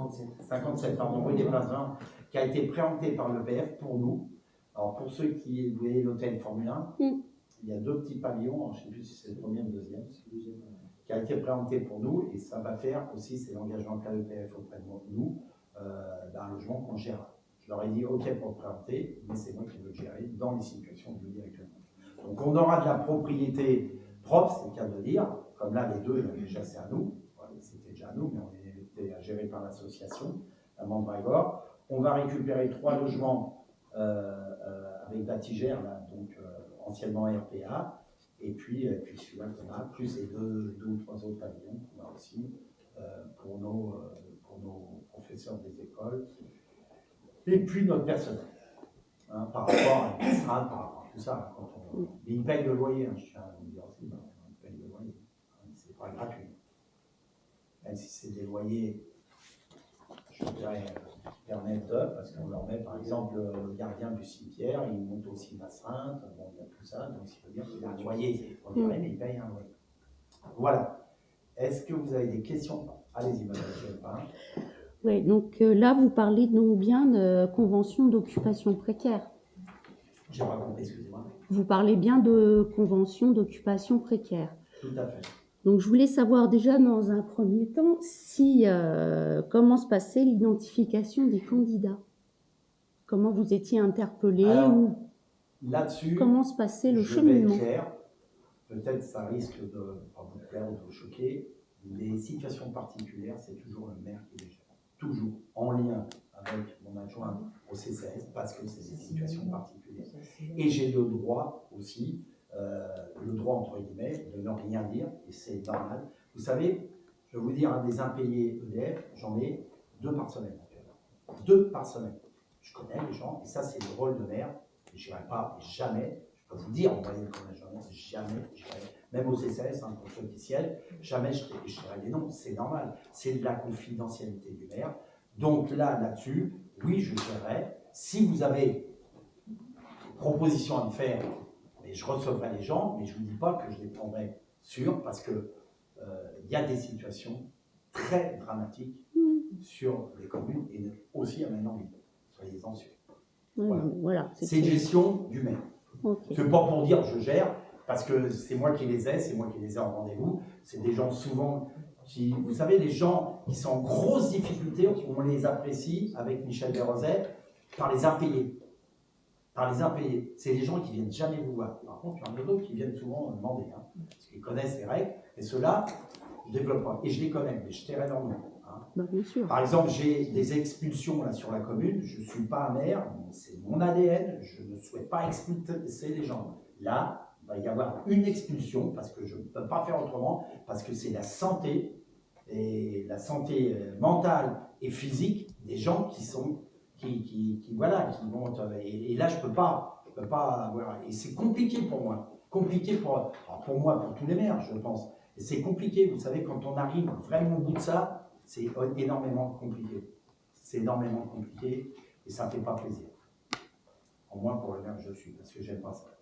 si c'est 57, pardon, rue des Plains-Vins, qui a été préempté par l'EPF pour nous. Alors pour ceux qui voyaient l'hôtel Formule 1, il y a 2 petits pavillons, je ne sais plus si c'est le premier ou le deuxième, qui a été préempté pour nous, et ça va faire aussi, c'est l'engagement qu'a l'EPF auprès de nous, d'un logement qu'on gère. Je leur ai dit OK pour préempter, mais c'est moi qui veux le gérer dans les situations que je vous dis actuellement. Donc on aura de la propriété propre, c'est le cas de le dire, comme là les deux, déjà c'est à nous, c'était déjà à nous, mais on était géré par l'association, la Mandragore. On va récupérer 3 logements avec Batigère, là, donc anciennement RPA, et puis celui-là qu'on a, plus les 2 ou 3 autres pavillons qu'on a aussi pour nos professeurs des écoles, et puis notre personnel, hein, par rapport à l'administration, par rapport à tout ça. Mais ils payent le loyer, hein, je tiens à vous dire aussi, ils payent le loyer, hein, c'est pas gratuit. Même si c'est des loyers, je dirais, permettent de, parce qu'on leur met par exemple le gardien du cimetière, il monte aussi l'astreinte, bon, il y a tout ça, donc il veut dire qu'il a un loyer, on dirait, mais il paye un loyer. Voilà. Est-ce que vous avez des questions? Allez-y, madame Gelpin. Oui, donc là, vous parlez donc bien de convention d'occupation précaire. J'ai pas compris, excusez-moi. Vous parlez bien de convention d'occupation précaire. Tout à fait. Donc, je voulais savoir déjà dans un premier temps comment se passait l'identification des candidats. Comment vous étiez interpellé ou là-dessus, comment se passait le cheminement. Peut-être ça risque de pas vous plaire ou de vous choquer. Les situations particulières, c'est toujours le maire qui les gère. Toujours en lien avec mon adjoint au CCAS parce que c'est des situations particulières. Et j'ai le droit aussi, le droit entre guillemets, de ne rien dire et c'est normal. Vous savez, je vais vous dire, un des impayés EDF, j'en ai 2 par semaine actuellement. 2 par semaine. Je connais les gens et ça c'est le rôle de maire. Je n'irai pas jamais, je peux vous dire, en voyant comme agent, jamais, même au CCAS, hein, pour ceux qui siègent, jamais je dirai des noms, c'est normal. C'est de la confidentialité du maire. Donc là-dessus, oui, je gérerai. Si vous avez des propositions à me faire, mais je recevrai les gens, mais je ne vous dis pas que je les prendrai sûrs, parce que y a des situations très dramatiques sur les communes et aussi à Maine-en-Ville. Soyez-en sûrs. Voilà, c'est une gestion du maire. Okay. C'est pas pour dire je gère, parce que c'est moi qui les ai, c'est moi qui les ai en rendez-vous. C'est des gens souvent qui, vous savez, les gens qui sont en grosse difficulté, on les apprécie avec Michel Desrosiers par les impayés. Par les impayés. C'est les gens qui viennent jamais vous voir. Par contre, il y en a d'autres qui viennent souvent demander, hein, parce qu'ils connaissent les règles, et ceux-là, je ne développe pas. Et je les connais, mais je tairai leur nom. Bah, bien sûr. Par exemple, j'ai des expulsions là, sur la commune, je ne suis pas un maire, c'est mon ADN, je ne souhaite pas expulser les gens. Là, il va y avoir une expulsion, parce que je ne peux pas faire autrement, parce que c'est la santé, et la santé mentale et physique des gens qui sont, qui vont, et là je ne peux pas avoir, et c'est compliqué pour moi, pour moi, pour tous les maires, je pense, et c'est compliqué, vous savez, quand on arrive vraiment au bout de ça, c'est énormément compliqué. c'est énormément compliqué et ça ne fait pas plaisir. Au moins pour le maire que je suis, parce que j'aime pas ça.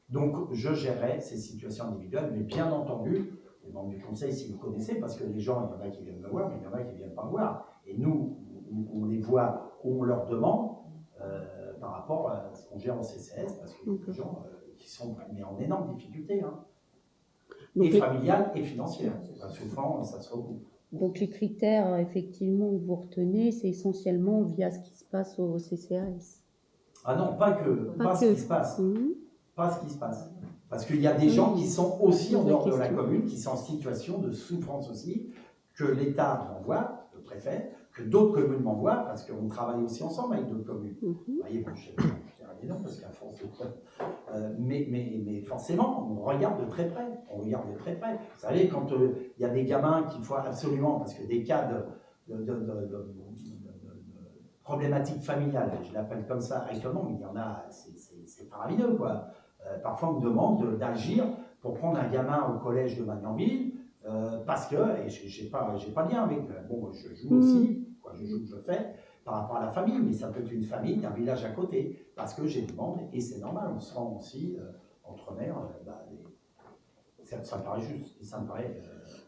Donc, je gérerai ces situations individuelles, mais bien entendu, les membres du conseil, s'ils me connaissaient, parce que les gens, il y en a qui viennent me voir, mais il y en a qui ne viennent pas me voir. Et nous, on les voit, on leur demande par rapport à ce qu'on gère en CCS, parce qu'il y a des gens qui sont mais en énorme difficulté, hein, et familiale et financière. Souvent, ça se regroupe. Donc les critères, effectivement, que vous retenez, c'est essentiellement via ce qui se passe au CCAS. Ah non, pas ce qui se passe. Pas ce qui se passe. Parce qu'il y a des gens qui sont aussi en dehors de la commune, qui sont en situation de souffrance aussi, que l'État m'envoie, le préfet, que d'autres communes m'envoient, parce qu'on travaille aussi ensemble avec d'autres communes. Vous voyez, bon, je ne non, parce qu'à force de mais forcément, on regarde de très près. On regarde de très près. Vous savez, quand il y a des gamins qu'il faut absolument, parce que des cas de problématiques familiales, je l'appelle comme ça actuellement, mais il y en a, c'est faramineux, quoi. Parfois, on me demande d'agir pour prendre un gamin au collège de Magnanville, parce que, et j'ai pas de lien avec, bon, je joue aussi, quoi, je fais, par rapport à la famille, mais ça peut être une famille d'un village à côté, parce que j'ai des membres, et c'est normal, on se rend aussi entre mères, ça me paraît juste, et ça me paraît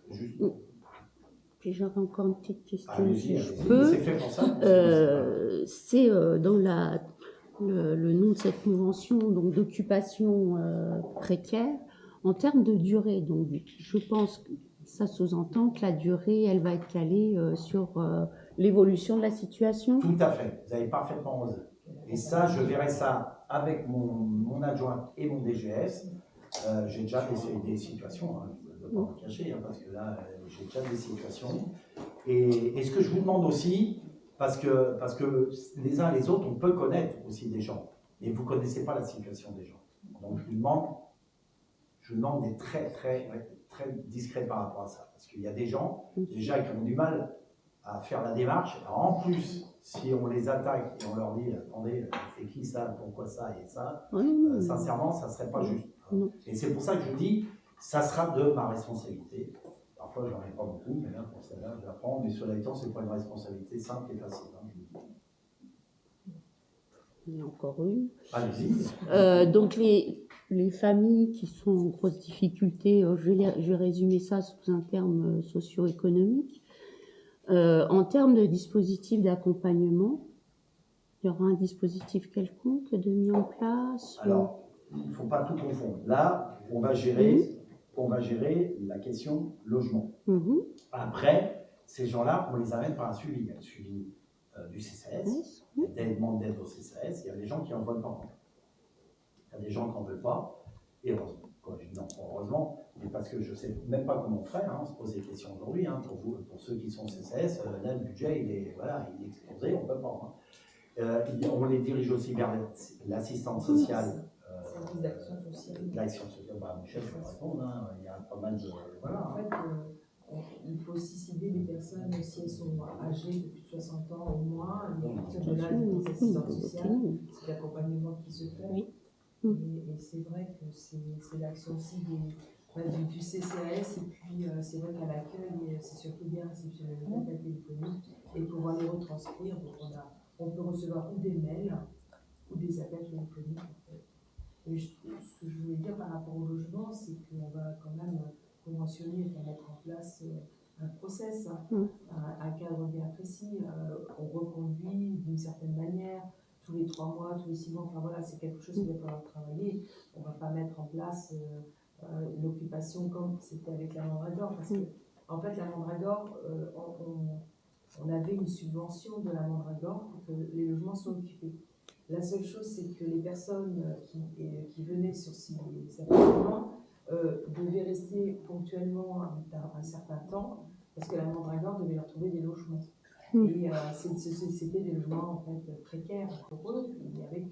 juste. Puis j'aurais encore une petite question, si je peux. C'est fait pour ça. C'est dans le nom de cette convention, donc d'occupation précaire, en termes de durée. Donc, je pense que ça sous-entend que la durée, elle va être calée sur l'évolution de la situation. Tout à fait, vous avez parfaitement osé. Et ça, je verrai ça avec mon adjoint et mon DGS. J'ai déjà des situations, hein, je ne vais pas en cacher, hein, parce que là, j'ai déjà des situations. Et ce que je vous demande aussi, parce que les uns et les autres, on peut connaître aussi des gens, mais vous ne connaissez pas la situation des gens. Donc je vous demande d'être très discret par rapport à ça. Parce qu'il y a des gens, déjà, qui ont du mal à faire la démarche. Alors, en plus, si on les attaque et on leur dit, attendez, c'est qui ça, pourquoi ça et ça, sincèrement, ça ne serait pas juste. Et c'est pour ça que je dis, ça sera de ma responsabilité. Parfois, je n'en ai pas beaucoup, mais là, pour celle-là, je la prends. Mais cela étant, ce n'est pas une responsabilité simple et facile. Hein. Il y a encore une. Allez-y. Donc, les familles qui sont en grosse difficulté, je vais résumer ça sous un terme socio-économique. En termes de dispositif d'accompagnement, il y aura un dispositif quelconque de mis en place. Alors, il ne faut pas tout confondre. Là, on va gérer la question logement. Après, ces gens-là, on les amène par un suivi. Il y a le suivi du CCS, il y a des demandes d'aide au CCS, il y a des gens qui n'en veulent pas. Il y a des gens qui n'en veulent pas, et heureusement. Quoi, je dis non, heureusement, mais parce que je ne sais même pas comment on ferait, hein, on se pose des questions aujourd'hui, hein, pour ceux qui sont CCS, là, le budget, il est explosé, on ne peut pas. Hein. On les dirige aussi vers l'assistante sociale. L'action sociale, Michel, je peux répondre, hein, il y a pas mal de... Voilà. En fait, il faut aussi cibler les personnes, si elles sont âgées de plus de 60 ans au moins, les personnes de l'âge des assistantes sociales, c'est l'accompagnement qui se fait. Oui. Et c'est vrai que c'est l'action aussi du CCAS, et puis c'est vrai qu'à l'accueil, c'est surtout bien réceptionner les appels téléphoniques et pouvoir les retranscrire. Donc on peut recevoir ou des mails ou des appels téléphoniques. En fait. Et ce que je voulais dire par rapport au logement, c'est qu'on va quand même conventionner et mettre en place un process, un cadre bien précis. On reconduit d'une certaine manière, tous les 3 mois, tous les 6 mois. Enfin voilà, c'est quelque chose qu'il va falloir travailler. On ne va pas mettre en place l'occupation comme c'était avec la Mandragore. Parce que, en fait, la Mandragore, on avait une subvention de la Mandragore pour que les logements soient occupés. La seule chose, c'est que les personnes qui venaient sur ces appartements devaient rester ponctuellement un certain temps, parce que la Mandragore devait leur trouver des logements. Et c'était des logements en fait précaires pour eux, avec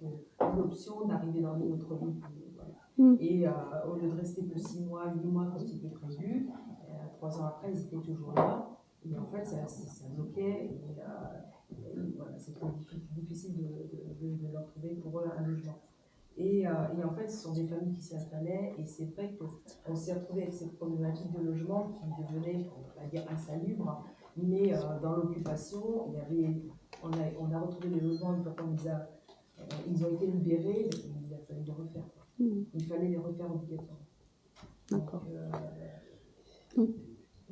l'option d'arriver dans une autre ville. Voilà. Et au lieu de rester que 6 mois, 8 mois comme c'était prévu, 3 ans après, ils étaient toujours là. Et en fait, ça bloquait. Et voilà, c'était difficile de leur trouver pour eux un logement. Et en fait, ce sont des familles qui s'y installaient, et c'est vrai qu'on s'est retrouvé avec cette problématique de logement qui devenait, on va dire, insalubre. Mais dans l'occupation, on a retrouvé les logements une fois qu'on ils ont été libérés, il a fallu les refaire. Il fallait les refaire obligatoirement. D'accord.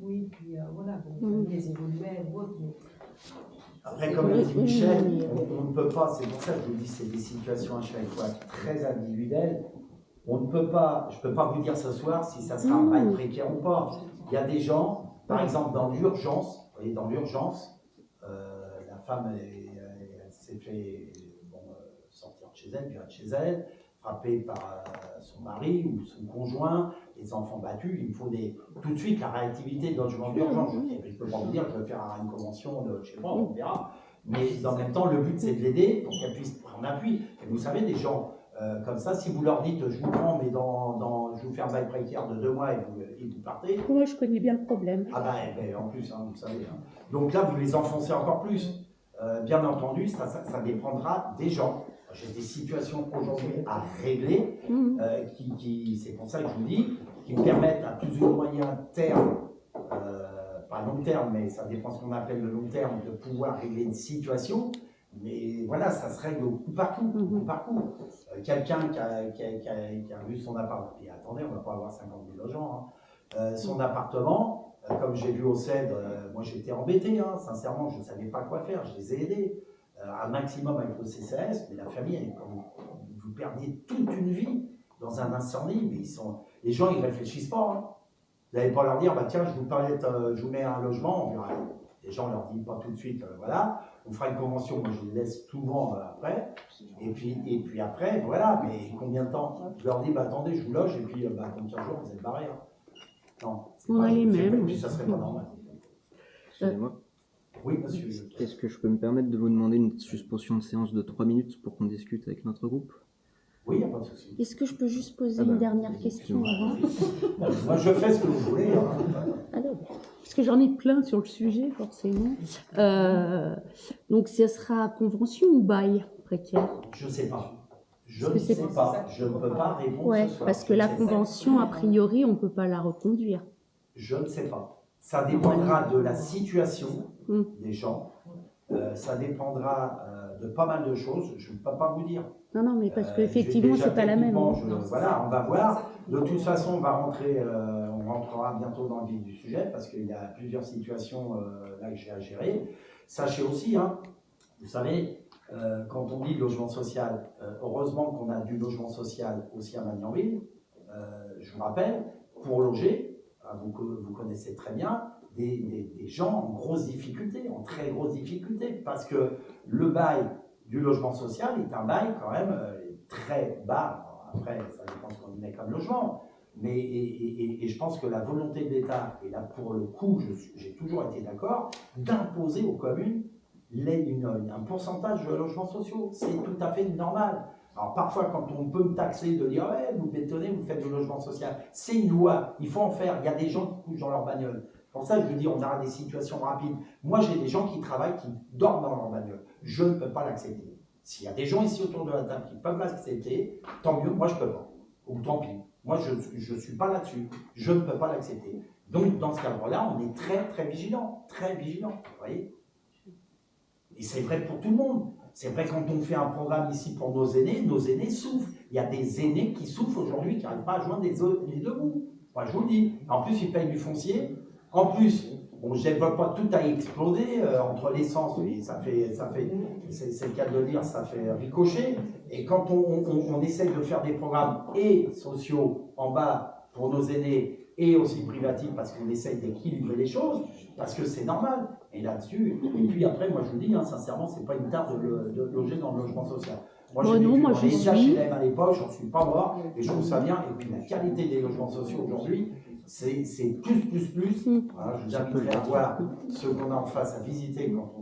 Oui, puis voilà, il fallait les évoluer ou autre, mais... Après, comme l'a dit Michel, on ne peut pas, c'est pour ça que je vous dis, c'est des situations à chaque fois très individuelles. On ne peut pas, je ne peux pas vous dire ce soir si ça sera un bail précaire ou pas. Il y a des gens, par exemple, dans l'urgence, vous voyez, dans l'urgence, la femme, elle s'est fait sortir de chez elle, virer de chez elle, frappée par son mari ou son conjoint, les enfants battus. Il me faut tout de suite la réactivité de logement d'urgence. Je ne peux pas vous dire que je vais faire une convention de, je ne sais pas, on verra. Mais en même temps, le but, c'est de l'aider pour qu'elle puisse prendre appui. Et vous savez, des gens comme ça, si vous leur dites, je vous prends, mais je vous fais un bail précaire de 2 mois et vous partez. Moi, je connais bien le problème. Ah ben, en plus, hein, vous savez. Hein. Donc là, vous les enfoncez encore plus. Bien entendu, ça dépendra des gens. J'ai des situations aujourd'hui à régler, c'est pour ça que je vous dis, qui me permettent à plus ou moyen terme, pas long terme, mais ça dépend ce qu'on appelle le long terme, de pouvoir régler une situation. Mais voilà, ça se règle au coup par coup. Quelqu'un qui a vu son appartement, et attendez, on ne va pas avoir 50 000 logements, hein. Son appartement, comme j'ai vu au CED, moi j'étais embêté, hein, sincèrement, je ne savais pas quoi faire, je les ai aidés. Un maximum avec le CCAS, mais la famille, vous perdiez toute une vie dans un incendie, mais les gens ils réfléchissent pas. Hein. Vous n'allez pas leur dire, bah, tiens, je vous mets un logement, on verra. Les gens ne leur disent pas tout de suite, voilà, on fera une convention, moi je les laisse souvent après, et puis après, voilà, mais combien de temps? Je leur dis, bah, attendez, je vous loge, et puis dans 15 jours, vous êtes barrés. Hein. Non, on a les mêmes. Puis ça serait pas normal. Excusez-moi. Oui, monsieur. Est-ce que je peux me permettre de vous demander une suspension de séance de 3 minutes pour qu'on discute avec notre groupe? Oui, il n'y a pas de souci. Est-ce que je peux juste poser une dernière question avant? Moi, je fais ce que vous voulez. Hein. Alors, parce que j'en ai plein sur le sujet, forcément. Donc, ce sera convention ou bail précaire? Je ne sais pas. Je ne sais pas. Je ne peux pas répondre Ouais, ce soir. parce que la convention, a priori, on ne peut pas la reconduire. Je ne sais pas. Ça dépendra de la situation des gens. Ça dépendra de pas mal de choses. Je ne peux pas vous dire. Non, mais parce qu'effectivement, c'est pas la même. Voilà, on va voir. De toute façon, on rentrera bientôt dans le vif du sujet parce qu'il y a plusieurs situations là que j'ai à gérer. Sachez aussi, hein, vous savez, quand on dit logement social, heureusement qu'on a du logement social aussi à Magnanville. Je vous rappelle, pour loger, vous connaissez très bien, des gens en grosse difficulté, en très grosse difficulté, parce que le bail du logement social est un bail quand même très bas. Après, ça dépend ce qu'on y met comme logement. Mais, et je pense que la volonté de l'État, et là pour le coup, j'ai toujours été d'accord, d'imposer aux communes un pourcentage de logements sociaux. C'est tout à fait normal. Alors parfois, quand on peut me taxer de dire ouais, vous bétonnez, vous faites du logement social, c'est une loi, il faut en faire. Il y a des gens qui couchent dans leur bagnole. Pour ça, je vous dis, on aura des situations rapides. Moi, j'ai des gens qui travaillent, qui dorment dans leur bagnole. Je ne peux pas l'accepter. S'il y a des gens ici autour de la table qui peuvent l'accepter, tant mieux, moi je ne peux pas. Ou tant pis. Moi, je ne suis pas là-dessus. Je ne peux pas l'accepter. Donc, dans ce cadre-là, on est très, très vigilant. Très vigilant. Vous voyez? Et c'est vrai pour tout le monde. C'est vrai quand on fait un programme ici pour nos aînés souffrent. Il y a des aînés qui souffrent aujourd'hui, qui n'arrivent pas à joindre les deux bouts. Moi, je vous le dis. En plus, ils payent du foncier. En plus, bon, je ne pas tout à exploser entre l'essence, oui, c'est le cas de le dire, ça fait ricocher. Et quand on essaye de faire des programmes et sociaux en bas pour nos aînés et aussi privatifs parce qu'on essaye d'équilibrer les choses, parce que c'est normal. Et là-dessus, et puis après, moi je vous dis, hein, sincèrement, c'est pas une tare de loger dans le logement social. Moi, j'ai vécu dans les HLM à l'époque, j'en suis pas mort, et je trouve ça bien. Et puis la qualité des logements sociaux aujourd'hui, c'est plus. Voilà, je vous inviterai à voir ce qu'on a en face à visiter quand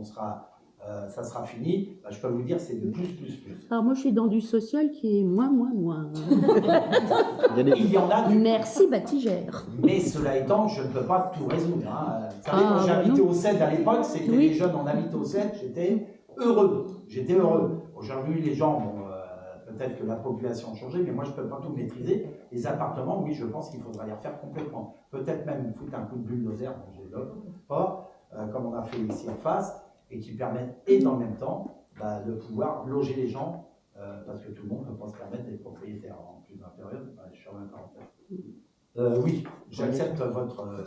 ça sera fini. Bah, je peux vous dire, c'est de plus. Alors moi, je suis dans du social qui est moins. Il y en a du... Merci, Batigère. Mais cela étant, je ne peux pas tout résoudre. Hein. Vous savez, quand j'ai habité au CED à l'époque, c'était les jeunes, on habite au CED, j'étais heureux. Aujourd'hui, les gens, peut-être que la population a changé, mais moi, je ne peux pas tout maîtriser. Les appartements, oui, je pense qu'il faudra les refaire complètement. Peut-être même foutre un coup de bulldozer, je ne développe pas, comme on a fait ici en face, et qui permettent, et dans le même temps, de pouvoir loger les gens, parce que tout le monde ne peut pas se permettre d'être propriétaire en plus d'une période, je suis en même parenthèse. Oui, j'accepte votre...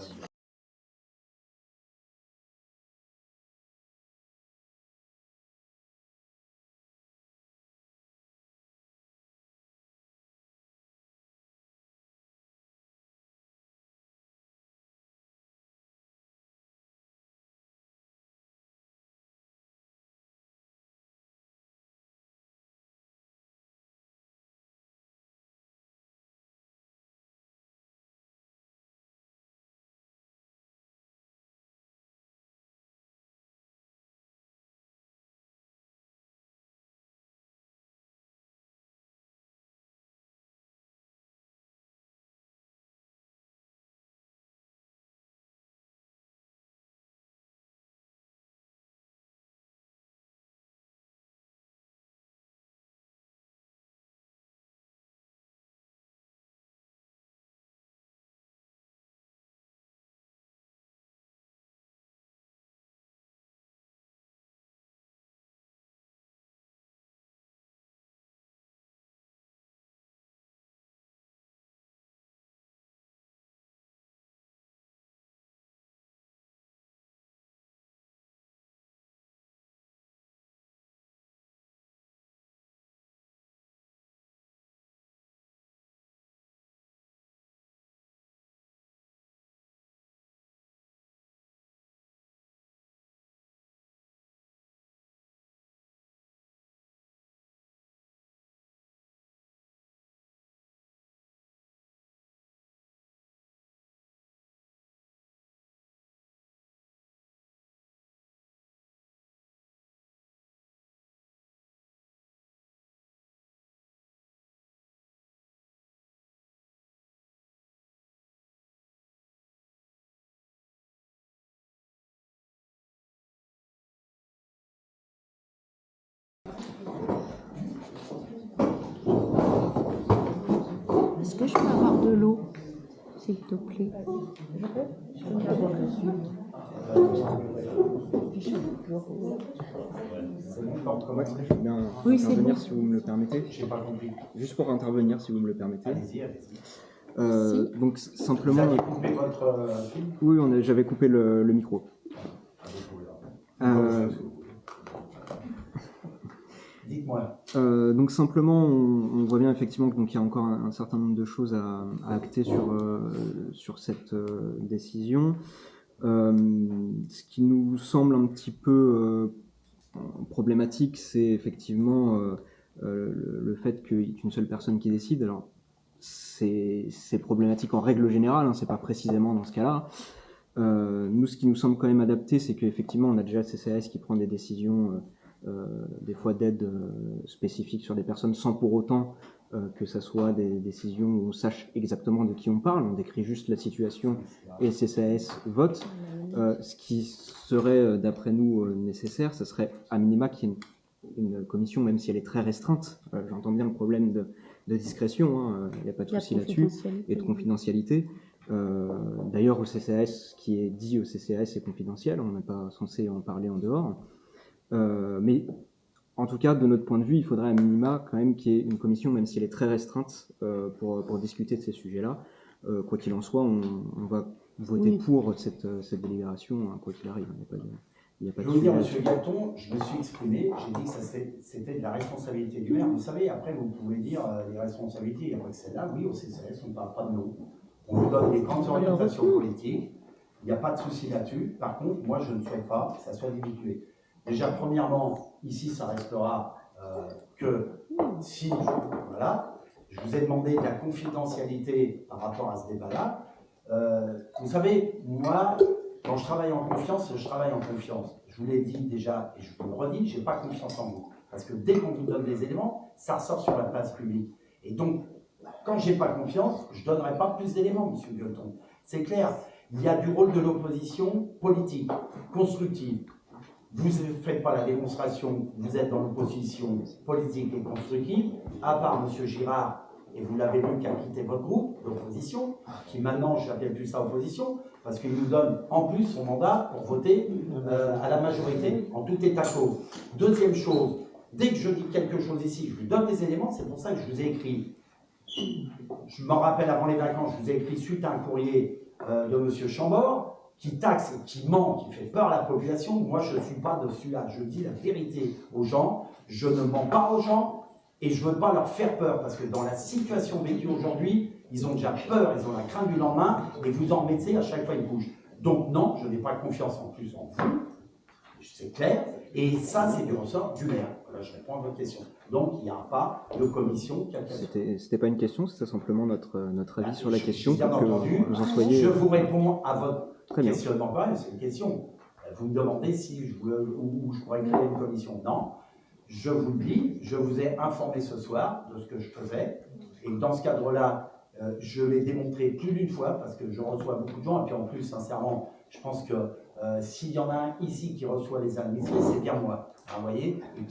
Est-ce que je peux avoir de l'eau, s'il te plaît? Ouais, je veux bien Oui, c'est intervenir bon. si vous me le permettez. J'ai pas compris. Juste pour intervenir si vous me le permettez. Allez-y, allez-y. Donc Vous simplement... avez coupé votre film? Oui, j'avais coupé le micro. Dites-moi. Donc simplement, on voit bien effectivement qu'il y a encore un certain nombre de choses à acter sur cette décision. Ce qui nous semble un petit peu problématique, c'est effectivement le fait qu'il y ait une seule personne qui décide. Alors, c'est problématique en règle générale, hein, c'est pas précisément dans ce cas-là. Nous, ce qui nous semble quand même adapté, c'est qu'effectivement, on a déjà le CCAS qui prend des décisions, des fois d'aide spécifique sur des personnes, sans pour autant que ça soit des décisions où on sache exactement de qui on parle. On décrit juste la situation et le CCAS vote. Ce qui serait, d'après nous, nécessaire, ce serait à minima qu'il y ait une commission, même si elle est très restreinte. J'entends bien le problème de discrétion, il n'y a pas de souci là-dessus, et de confidentialité. D'ailleurs, au CCAS, ce qui est dit au CCAS est confidentiel, on n'est pas censé en parler en dehors. Mais en tout cas, de notre point de vue, il faudrait à minima quand même qu'il y ait une commission, même si elle est très restreinte, pour discuter de ces sujets-là. Quoi qu'il en soit, on va voter pour cette délibération, quoi qu'il arrive. Il n'y a pas de Je veux dire, sujet. M. Galton, je me suis exprimé, j'ai dit que c'était de la responsabilité du maire. Vous savez, après, vous pouvez dire les responsabilités, il n'y a pas que celle-là. Oui, au CCAS, on ne parle pas de nous. On nous donne des grandes orientations politiques. Il n'y a pas de souci là-dessus. Par contre, moi, je ne souhaite pas que ça soit dilué. Déjà, premièrement, ici, ça restera que si, voilà, je vous ai demandé de la confidentialité par rapport à ce débat-là. Vous savez, moi, quand je travaille en confiance, je travaille en confiance. Je vous l'ai dit déjà, et je vous le redis, je n'ai pas confiance en vous. Parce que dès qu'on vous donne des éléments, ça ressort sur la place publique. Et donc, quand je n'ai pas confiance, je ne donnerai pas plus d'éléments, M. Gueuleton. C'est clair, il y a du rôle de l'opposition politique, constructive. Vous ne faites pas la démonstration, vous êtes dans l'opposition politique et constructive, à part M. Girard, et vous l'avez vu, qui a quitté votre groupe d'opposition, qui maintenant, je n'appelle plus ça opposition, parce qu'il nous donne en plus son mandat pour voter à la majorité, en tout état de cause. Deuxième chose, dès que je dis quelque chose ici, je lui donne des éléments, c'est pour ça que je vous ai écrit. Je m'en rappelle avant les vacances, je vous ai écrit suite à un courrier de M. Chambord, qui taxe, qui ment, qui fait peur à la population. Moi, je ne suis pas dessus là. Je dis la vérité aux gens. Je ne mens pas aux gens et je ne veux pas leur faire peur parce que dans la situation vécue aujourd'hui, ils ont déjà peur, ils ont la crainte du lendemain et vous en mettez à chaque fois ils bougent. Donc non, je n'ai pas confiance en plus en vous. C'est clair. Et ça, c'est du ressort du maire. Voilà, je réponds à votre question. Donc, il n'y a pas de commission. C'était pas une question, c'était simplement notre avis sur la question. Bien entendu, vous en soyez... Je vous réponds à votre Très bien. questionnement. Pareil, c'est une question. Vous me demandez si où je pourrais créer une commission. Non. Je vous le dis, je vous ai informé ce soir de ce que je faisais. Et dans ce cadre-là, je l'ai démontré plus d'une fois parce que je reçois beaucoup de gens. Et puis en plus, sincèrement, je pense que s'il y en a un ici qui reçoit les administrés, c'est bien moi. Hein, vous voyez, et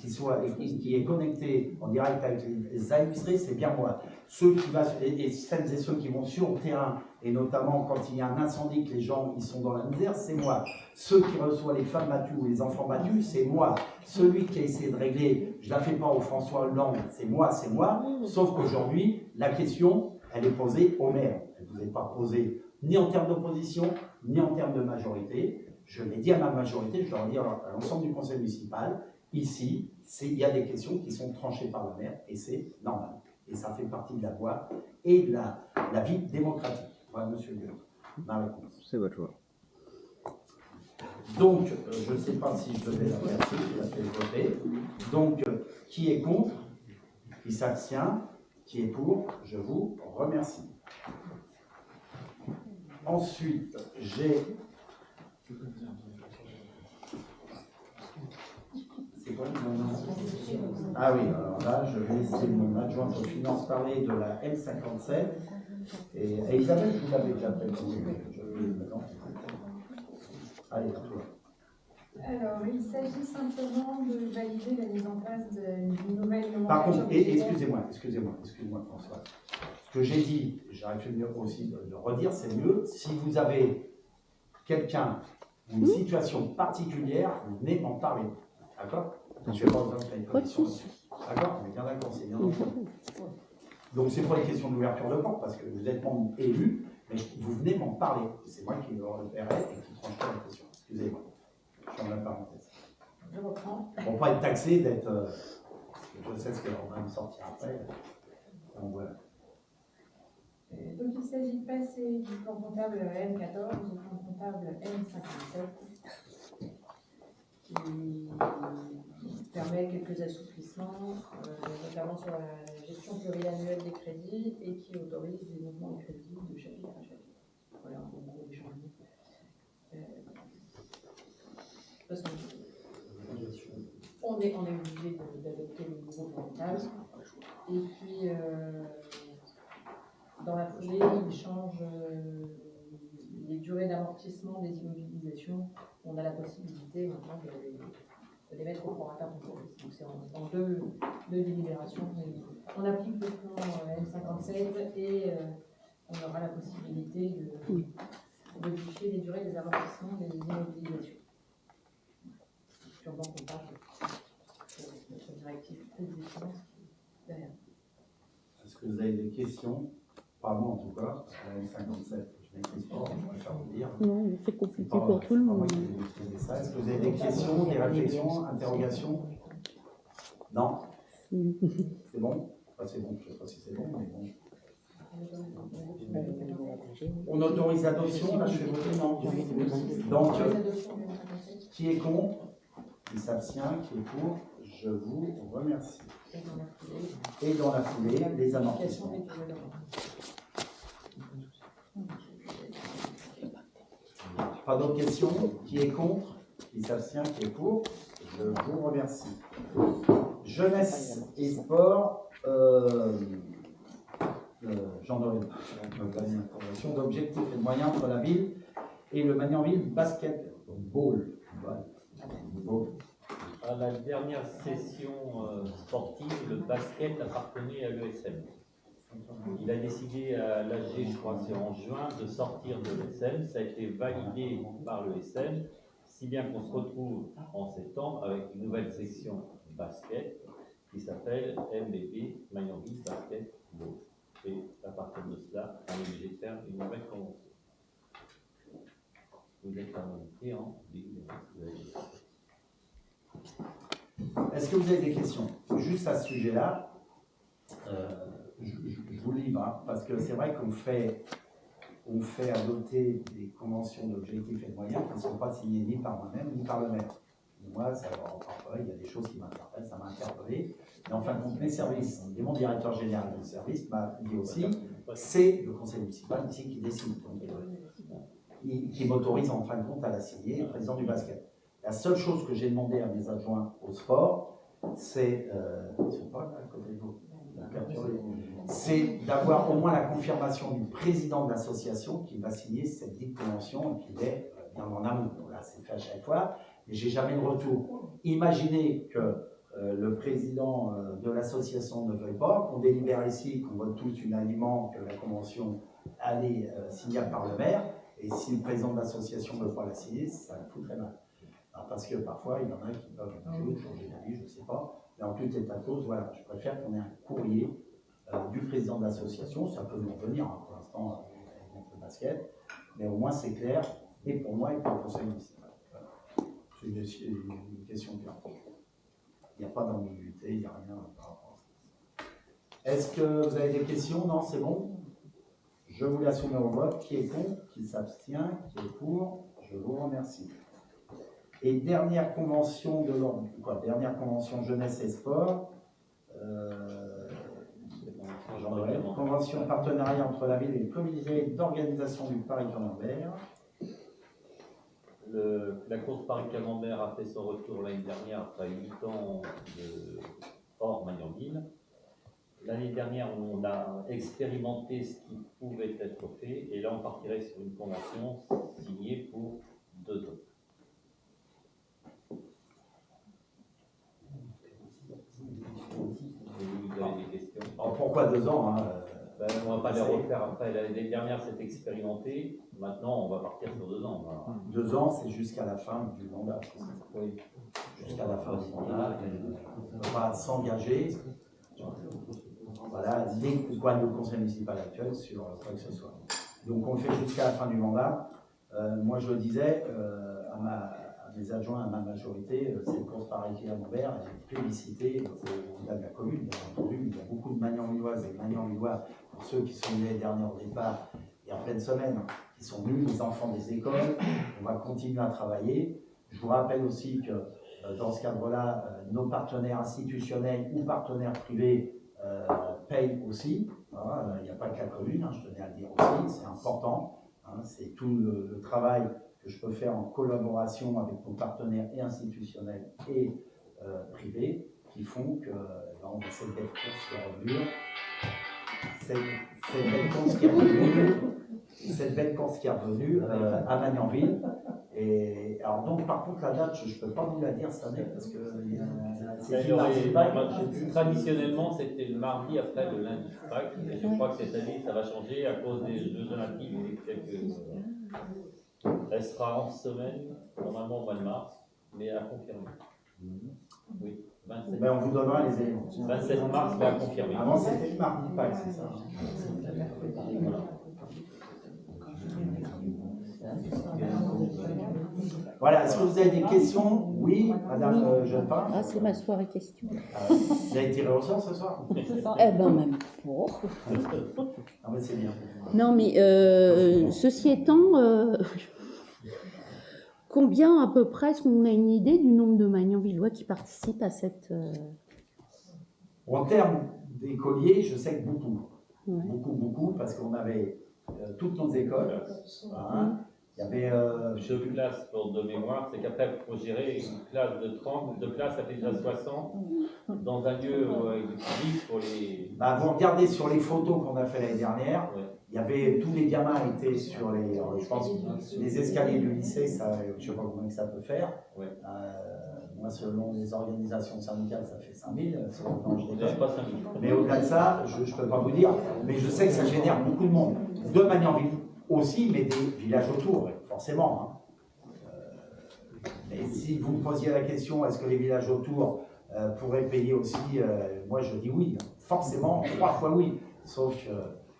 qui est connecté en direct avec les administrés, c'est bien moi. Ceux qui et celles et ceux qui vont sur le terrain, et notamment quand il y a un incendie, que les gens ils sont dans la misère, c'est moi. Ceux qui reçoivent les femmes battues ou les enfants battus, c'est moi. Celui qui a essayé de régler, je ne la fais pas au François Hollande, c'est moi. Sauf qu'aujourd'hui, la question, elle est posée au maire. Elle ne vous est pas posée ni en termes d'opposition, ni en termes de majorité. Je l'ai dit à ma majorité, je leur ai dit à l'ensemble du conseil municipal, ici, il y a des questions qui sont tranchées par le maire, et c'est normal. Et ça fait partie de la voie et de la vie démocratique. Voilà, monsieur le maire, ma réponse. C'est votre choix. Donc, je ne sais pas si je devais la faire, si je la fais voter. Donc, qui est contre? Qui s'abstient? Qui est pour? Je vous remercie. Ensuite, j'ai... C'est quoi? Ah oui, alors là, je vais laisser mon adjointe aux finances parler de la M57. Et Isabelle, vous l'avez déjà présenté. Allez, à toi. Alors, il s'agit simplement de valider la mise en place d'une nouvelle Par nomenclature contre, excusez-moi, François. Ce que j'ai dit, j'aurais fait mieux aussi de redire, c'est mieux. Si vous avez quelqu'un ou une situation particulière, vous venez m'en parler. D'accord? Je vais pas vous faire une commission dessus. D'accord? On est bien d'accord, c'est bien entendu. Donc, c'est pour les questions d'ouverture de porte, parce que vous êtes membre élu, mais vous venez m'en parler. C'est moi qui le repérerai et qui trancherai la question. Excusez-moi. Je ferme la parenthèse. Je reprends. Pour ne pas être taxé d'être. Je sais ce qu'on va me sortir après. Donc voilà. Donc il s'agit de passer du plan comptable M14 au plan comptable M57 qui permet quelques assouplissements, notamment sur la gestion pluriannuelle des crédits et qui autorise les mouvements de crédits de chapitre à chapitre. Voilà, en gros, des changements. Parce qu'on est obligé d'adopter le nouveau plan comptable. Et puis, dans la foulée, il change les durées d'amortissement des immobilisations. On a la possibilité maintenant de les mettre au prorata temporis. Donc c'est en deux délibérations. On applique le plan M57 et on aura la possibilité de modifier les durées des amortissements des immobilisations. Purement comptable. Notre directive prise des finances derrière. Est-ce que vous avez des questions? Pas moi en tout cas, la M57, je maîtrise pas, je préfère vous dire. Non, c'est compliqué pour tout le monde. Est-ce que vous avez des questions, des réflexions, interrogations? Non? C'est bon? Enfin, c'est bon, je ne sais pas si c'est bon, mais bon. On autorise l'adoption, là je fais voter non. Donc, qui est contre? Qui s'abstient? Qui est pour? Je vous remercie. Et dans la foulée, les amortissements. Pas d'autres questions? Qui est contre? Qui s'abstient? Qui est pour? Je vous remercie. Jeunesse et sport, Jean Doré, information d'objectifs et de moyens entre la ville et le Magnanville basketball. À la dernière session sportive, le basket appartenait à l'ESM. Il a décidé à l'AG, je crois que c'est en juin, de sortir de l'ESM. Ça a été validé par le SM, si bien qu'on se retrouve en septembre avec une nouvelle section basket qui s'appelle MBB Magnanville Basket Ball. Et à partir de cela, on est obligé de faire une nouvelle convention. Vous êtes invité en début de Est-ce que vous avez des questions? Juste à ce sujet-là, je vous livre, hein, parce que c'est vrai qu'on fait adopter des conventions d'objectifs et de moyens qui ne sont pas signées ni par moi-même ni par le maire. Et moi, parfois, il y a des choses qui m'interpellent, ça m'a interpellé. Mais en fin de compte, mes services, et mon directeur général de service m'a dit aussi, c'est le conseil municipal ici qui décide, donc, qui m'autorise en fin de compte à la signer, le président du basket. La seule chose que j'ai demandé à mes adjoints au sport, c'est, ils sont pas là à côté de vous, c'est d'avoir au moins la confirmation du président de l'association qui va signer cette dite convention et qui est bien en amont. Donc là, c'est fait à chaque fois, mais j'ai jamais de retour. Imaginez que le président de l'association ne veuille pas, qu'on délibère ici, qu'on vote tous unanimement que la convention allait signée par le maire, et si le président de l'association ne veut pas la signer, ça me fout très mal. Alors, parce que parfois, il y en a qui peuvent changer d'avis, je ne sais pas. Mais en tout état de cause, voilà, je préfère qu'on ait un courrier du président de l'association. Ça peut nous revenir, hein, pour l'instant, avec le basket. Mais au moins, c'est clair, et pour moi, et pour le conseil municipal. Voilà. C'est une question claire. Il n'y a pas d'ambiguïté, il n'y a rien par rapport à ça. Est-ce que vous avez des questions? Non, c'est bon? Je vous la soumets au vote. Qui est contre? Qui s'abstient? Qui est pour? Je vous remercie. Et dernière convention de l'ordre, quoi, dernière convention jeunesse et sport, convention partenariat entre la ville et le comité d'organisation du Paris-Camembert. La course Paris-Camembert a fait son retour l'année dernière après 8 ans de hors Magnanville. L'année dernière, on a expérimenté ce qui pouvait être fait, et là, on partirait sur une convention signée pour 2 ans. Vous avez des questions? Alors pourquoi 2 ans, hein, on ne va pas les refaire après. L'année dernière, c'est expérimenté. Maintenant, on va partir sur 2 ans. Voilà. 2 ans, c'est jusqu'à la fin du mandat. Oui. Jusqu'à la fin du mandat. On ne peut pas s'engager. Voilà, le conseil municipal actuel sur quoi que ce soit. Donc on le fait jusqu'à la fin du mandat. Moi je le disais à mes adjoints, à ma majorité, c'est le course Paris-Camembert, et publicité au-delà de la commune, bien entendu. Il y a beaucoup de Magnanvilloises et Magnanvillois, pour ceux qui sont venus l'année dernière au départ et en pleine semaine, qui sont venus, les enfants des écoles. On va continuer à travailler. Je vous rappelle aussi que dans ce cadre-là, nos partenaires institutionnels ou partenaires privés payent aussi. Voilà, il n'y a pas que la commune, hein, je tenais à le dire aussi, c'est important. Hein, c'est tout le travail que je peux faire en collaboration avec nos partenaires et institutionnels et privés qui font que on a cette belle course qui est revenue. Cette belle course qui est revenue à Magnanville. Et alors donc par contre la date, je ne peux pas vous la dire cette année parce que traditionnellement c'était le mardi après le lundi. Et je crois que cette année ça va changer à cause des Jeux Olympiques et quelques. Elle sera en semaine, normalement au mois de mars, mais à confirmer. Oui, 27. Ben, on vous donnera les éléments. 27 mars, mais à confirmer. Avant c'était le mardi Pâques, c'est ça. Voilà. Voilà, est-ce que vous avez des questions? Oui, madame Jeunepin. Ah, c'est ma soirée question. Vous avez tiré au sort ce soir? Eh ben même pas. Ah mais c'est bien. Non mais ceci étant, combien à peu près, est-ce qu'on a une idée du nombre de Magnanvillois qui participent à cette... En termes d'écoliers, je sais que beaucoup. Ouais. Beaucoup, parce qu'on avait toutes nos écoles. Hein. Il y avait... 2 classes pour de mémoire, c'est qu'après il faut gérer une classe de 30, 2 classes ça fait déjà 60, dans un lieu public pour les... Bah, vous regardez sur les photos qu'on a fait l'année dernière, Ouais. il y avait, tous les gamins étaient sur je pense, les escaliers du lycée, ça, je ne sais pas comment ça peut faire. Ouais. Moi, selon les organisations syndicales, ça fait 5 000. Non, je On déconne. n'est pas 5 000. Mais au-delà de ça, je ne peux pas vous dire. Mais je sais que ça génère beaucoup de monde. De Magnanville aussi, mais des villages autour, forcément. Hein. Mais si vous me posiez la question, est-ce que les villages autour pourraient payer aussi, moi je dis oui. Forcément, 3 fois oui. Sauf que,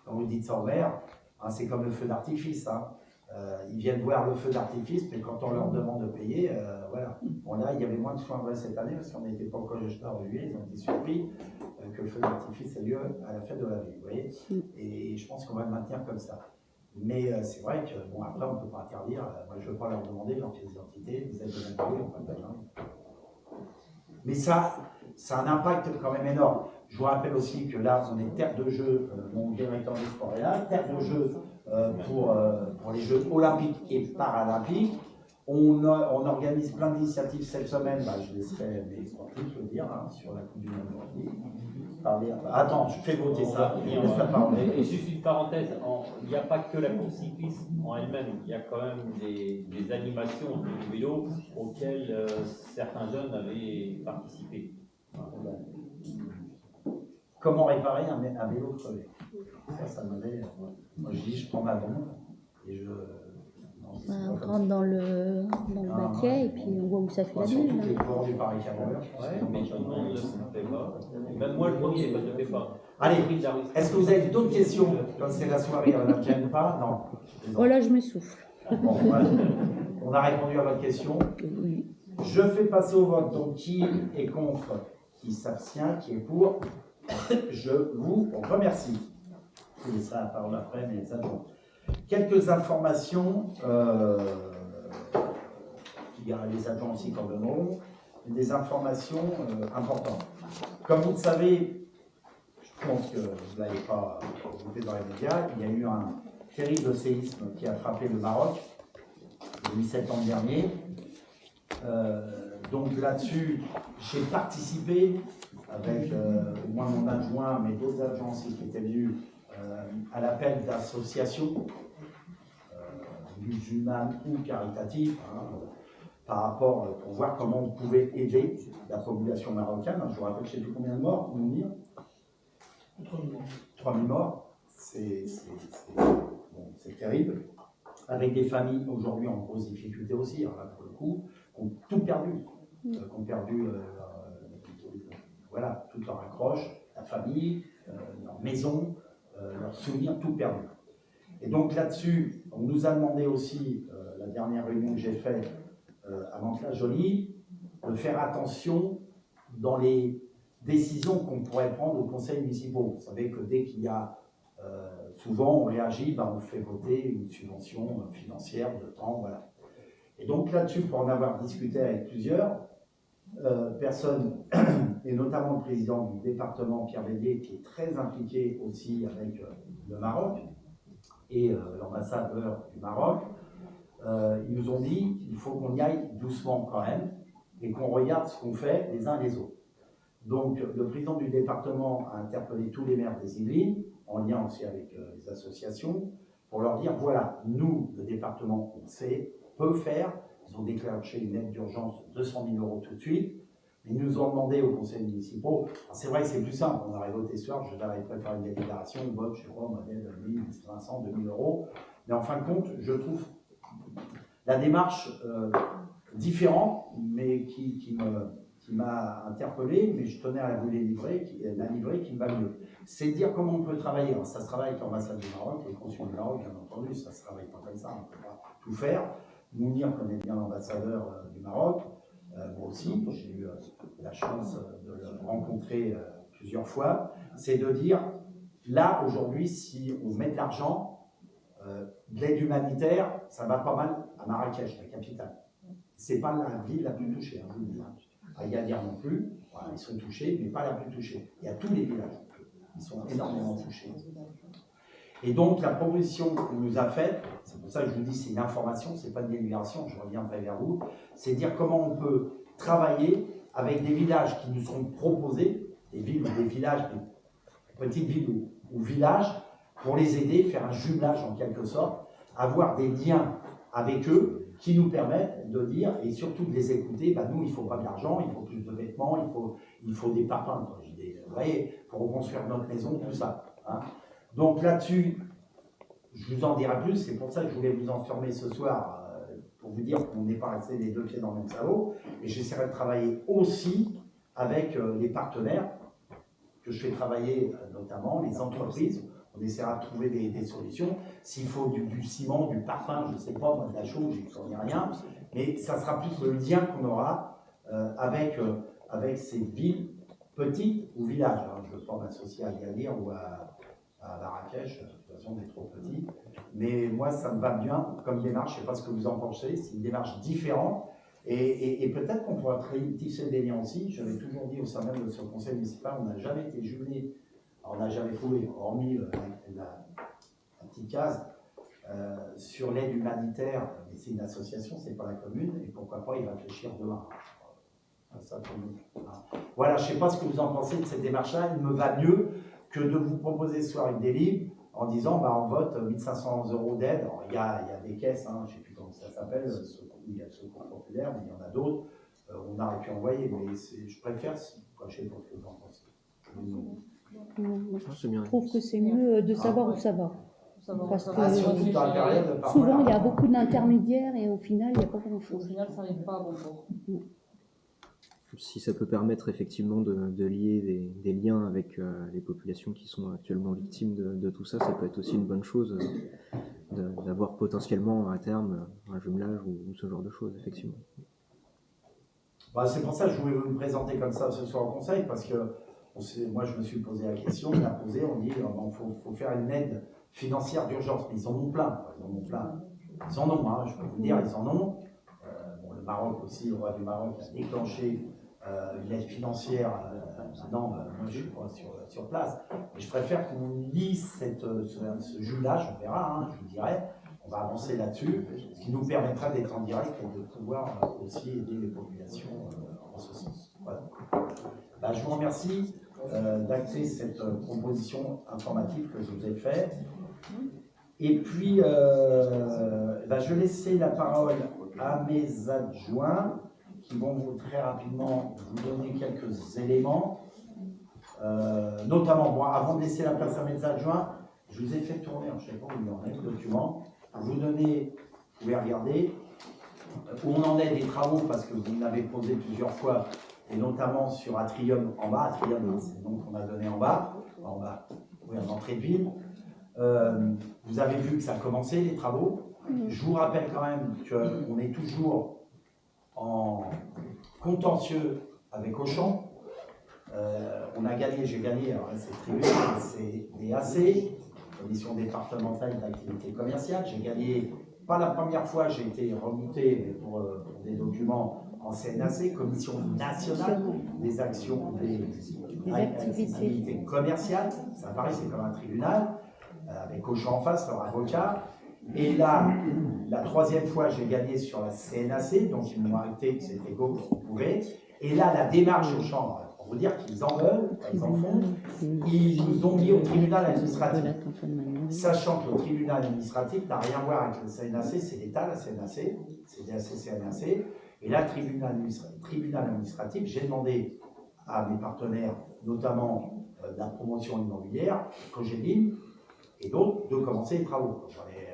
quand vous dites ça en mer, hein, c'est comme le feu d'artifice. Hein. Ils viennent voir le feu d'artifice, mais quand on leur demande de payer, voilà. Bon là, il y avait moins de soins cette année parce qu'on n'était pas au collège d'art de juillet, ils ont été surpris que le feu d'artifice ait lieu à la fête de la ville, vous voyez. Et je pense qu'on va le maintenir comme ça. Mais c'est vrai que, bon, après, on ne peut pas interdire, moi je ne veux pas leur demander leur pièce d'identité, vous êtes de même on ne peut pas hein. Mais ça a un impact quand même énorme. Je vous rappelle aussi que là, on est terre de jeu, mon directeur des sports est là, terre de jeu pour les Jeux olympiques et paralympiques. On organise plein d'initiatives cette semaine, je laisserai mes sportifs le dire, hein, sur la Coupe du Monde aujourd'hui. Attends, je fais voter ça, je laisse la parole. Et juste une parenthèse, il n'y a pas que la course cycliste en elle-même, il y a quand même des animations du vélo auxquelles certains jeunes avaient participé. Voilà. Comment réparer un vélo crevé? Ça m'avait. Moi je dis, je prends ma bombe et je. Non, On rentre dans le baquet et puis on voit où ça fait la surtout bulle. les coureurs du Paris Cavalier. Mais tout le monde ne le fait pas. Même moi, le premier, je ne le fais pas. Allez, est-ce que vous avez d'autres questions? Comme c'est la soirée, on ne gêne pas? Non. Oh là, je m'essouffle. Bon, voilà. On a répondu à votre question. Oui. Je fais passer au vote. Donc, qui est contre? Qui s'abstient? Qui est pour? Je vous remercie. Je vous laisserai la parole après, mais ça bon. Quelques informations. Il y a les agents aussi qui en donneront. Des informations importantes. Comme vous le savez, je pense que vous n'avez pas écouté dans les médias, il y a eu un terrible séisme qui a frappé le Maroc le 8 septembre dernier. Donc là-dessus, j'ai participé avec au moins mon adjoint, mais d'autres adjoints aussi qui étaient venus à l'appel d'associations musulmanes ou caritatives, hein, par rapport pour voir comment on pouvait aider la population marocaine. Je vous rappelle, je ne sais plus combien de morts, vous me dire 3 000 morts. C'est terrible. Avec des familles aujourd'hui en grosse difficulté aussi, hein, là, pour le coup, qui ont tout perdu. Qui ont perdu voilà, tout leur accroche, la famille, leur maison, leurs souvenirs, tout perdu. Et donc là-dessus, on nous a demandé aussi, la dernière réunion que j'ai faite à Mantes-la-Jolie, de faire attention dans les décisions qu'on pourrait prendre au conseil municipal. Vous savez que dès qu'il y a, souvent on réagit, on fait voter une subvention financière de temps, voilà. Et donc là-dessus, pour en avoir discuté avec plusieurs personnes, et notamment le président du département, Pierre Bélier, qui est très impliqué aussi avec le Maroc, et l'ambassadeur du Maroc, ils nous ont dit qu'il faut qu'on y aille doucement quand même, et qu'on regarde ce qu'on fait les uns les autres. Donc le président du département a interpellé tous les maires des Yvelines, en lien aussi avec les associations, pour leur dire, voilà, nous, le département, on sait, peut faire. Ils ont déclenché une aide d'urgence de 200 000 € tout de suite. Ils nous ont demandé au conseil municipal, c'est vrai que c'est plus simple, on aurait voté ce soir, je vais préparer une déclaration, une vote, je crois, modèle de 1 500, 2 000 €. Mais en fin de compte, je trouve la démarche différente, mais qui m'a interpellé, mais je tenais à vous la livrer qui me va mieux. C'est dire comment on peut travailler. Alors, ça se travaille avec l'ambassade du Maroc, les consuls du Maroc, bien entendu, ça se travaille pas comme ça, on ne peut pas tout faire. Mounir connaît bien l'ambassadeur du Maroc, moi aussi, j'ai eu la chance de le rencontrer plusieurs fois. C'est de dire, là, aujourd'hui, si on met de l'argent, de l'aide humanitaire, ça va pas mal à Marrakech, la capitale. C'est pas la ville la plus touchée, hein, je vous le dis. À Agadir non plus, voilà, ils sont touchés, mais pas la plus touchée. Il y a tous les villages, ils sont énormément touchés. Et donc, la proposition qu'on nous a faite, c'est pour ça que je vous dis c'est une information, c'est pas une délibération, je reviendrai vers vous, c'est dire comment on peut travailler avec des villages qui nous seront proposés, des villes ou des villages, des petites villes ou villages, pour les aider, faire un jumelage en quelque sorte, avoir des liens avec eux, qui nous permettent de dire, et surtout de les écouter, bah, nous, il ne faut pas de l'argent, il faut plus de vêtements, il faut des parpaings, vous voyez, pour reconstruire notre maison, tout ça. Hein. Donc là-dessus, je vous en dirai plus, c'est pour ça que je voulais vous enfermer ce soir, pour vous dire qu'on n'est pas resté les deux pieds dans le même sabot, et j'essaierai de travailler aussi avec les partenaires que je fais travailler, notamment les entreprises. On essaiera de trouver des solutions. S'il faut du ciment, du parfum, je ne sais pas, moi, de la chaux, je n'y connais rien, mais ça sera plus le lien qu'on aura avec ces villes petites ou villages. Alors, je ne veux pas m'associer à Agadir ou à Marrakech, de toute façon on est trop petit, mais moi ça me va bien comme démarche, je ne sais pas ce que vous en pensez, c'est une démarche différente, et peut-être qu'on pourra tisser des liens aussi. J'avais toujours dit au sein même de ce conseil municipal, on n'a jamais été jumelé, on n'a jamais trouvé, hormis la petite case, sur l'aide humanitaire, mais c'est une association, c'est pas la commune, et pourquoi pas y réfléchir demain. Ça, pour nous. Voilà, je ne sais pas ce que vous en pensez de cette démarche-là, il me va mieux que de vous proposer ce soir une délib en disant bah, on vote 1500 € d'aide. Il y a des caisses, hein, je ne sais plus comment ça s'appelle, il y a le Secours populaire, mais il y en a d'autres, on aurait pu envoyer, mais je préfère, je ne sais pas ce que vous en pensez. Je trouve que c'est mieux de savoir où ça va. Parce que surtout dans la période, souvent il y a beaucoup d'intermédiaires et au final il n'y a pas grand-chose. Au final, ça n'arrive pas à bon port. Si ça peut permettre effectivement de lier des liens avec les populations qui sont actuellement victimes de tout ça, ça peut être aussi une bonne chose d'avoir potentiellement à terme un jumelage ou ce genre de choses, effectivement. Bah, c'est pour ça que je voulais vous le présenter comme ça ce soir au conseil, parce que moi je me suis posé la question, on l'a posé, on dit faut faire une aide financière d'urgence, mais ils en ont plein, ils en ont, hein, je peux vous dire, ils en ont. Bon, le Maroc aussi, le roi du Maroc a déclenché une aide financière, moi je suis pas sur place, mais je préfère qu'on lise ce jumelage, on verra, hein, je vous dirai, on va avancer là-dessus, ce qui nous permettra d'être en direct et de pouvoir aussi aider les populations en ce sens. Voilà. Bah, je vous remercie d'acter cette proposition informative que je vous ai faite. Et puis, je vais laisser la parole à mes adjoints qui vont très rapidement vous donner quelques éléments. Notamment, avant de laisser la place à mes adjoints, je vous ai fait tourner, je ne sais pas où il en est, le document, pour vous donner, vous pouvez regarder, où on en est des travaux, parce que vous m'avez posé plusieurs fois, et notamment sur Atrium en bas. Atrium, c'est le nom qu'on a donné en bas, oui, en entrée de ville. Vous avez vu que ça a commencé, les travaux. Je vous rappelle quand même qu'on est toujours en contentieux avec Auchan. On a gagné, j'ai gagné, alors c'est tribunal, c'est DAC, Commission départementale d'activité commerciale. J'ai gagné, pas la première fois, j'ai été remonté mais pour des documents en CNAC, Commission nationale des actions des activités commerciales. Ça paraît, c'est comme un tribunal, avec Auchan en face, leur avocat. Et là, la troisième fois, j'ai gagné sur la CNAC, donc ils m'ont arrêté que c'était go qu'on pouvait. Et là, la démarche Auchan, pour vous dire qu'ils en veulent, ils en font, ils nous ont mis au tribunal administratif. Sachant que le tribunal administratif n'a rien à voir avec le CNAC, c'est l'État, la CNAC, c'est DAC-CNAC. Et là, tribunal administratif, j'ai demandé à mes partenaires, notamment de la promotion immobilière, Cogedim, et d'autres, de commencer les travaux.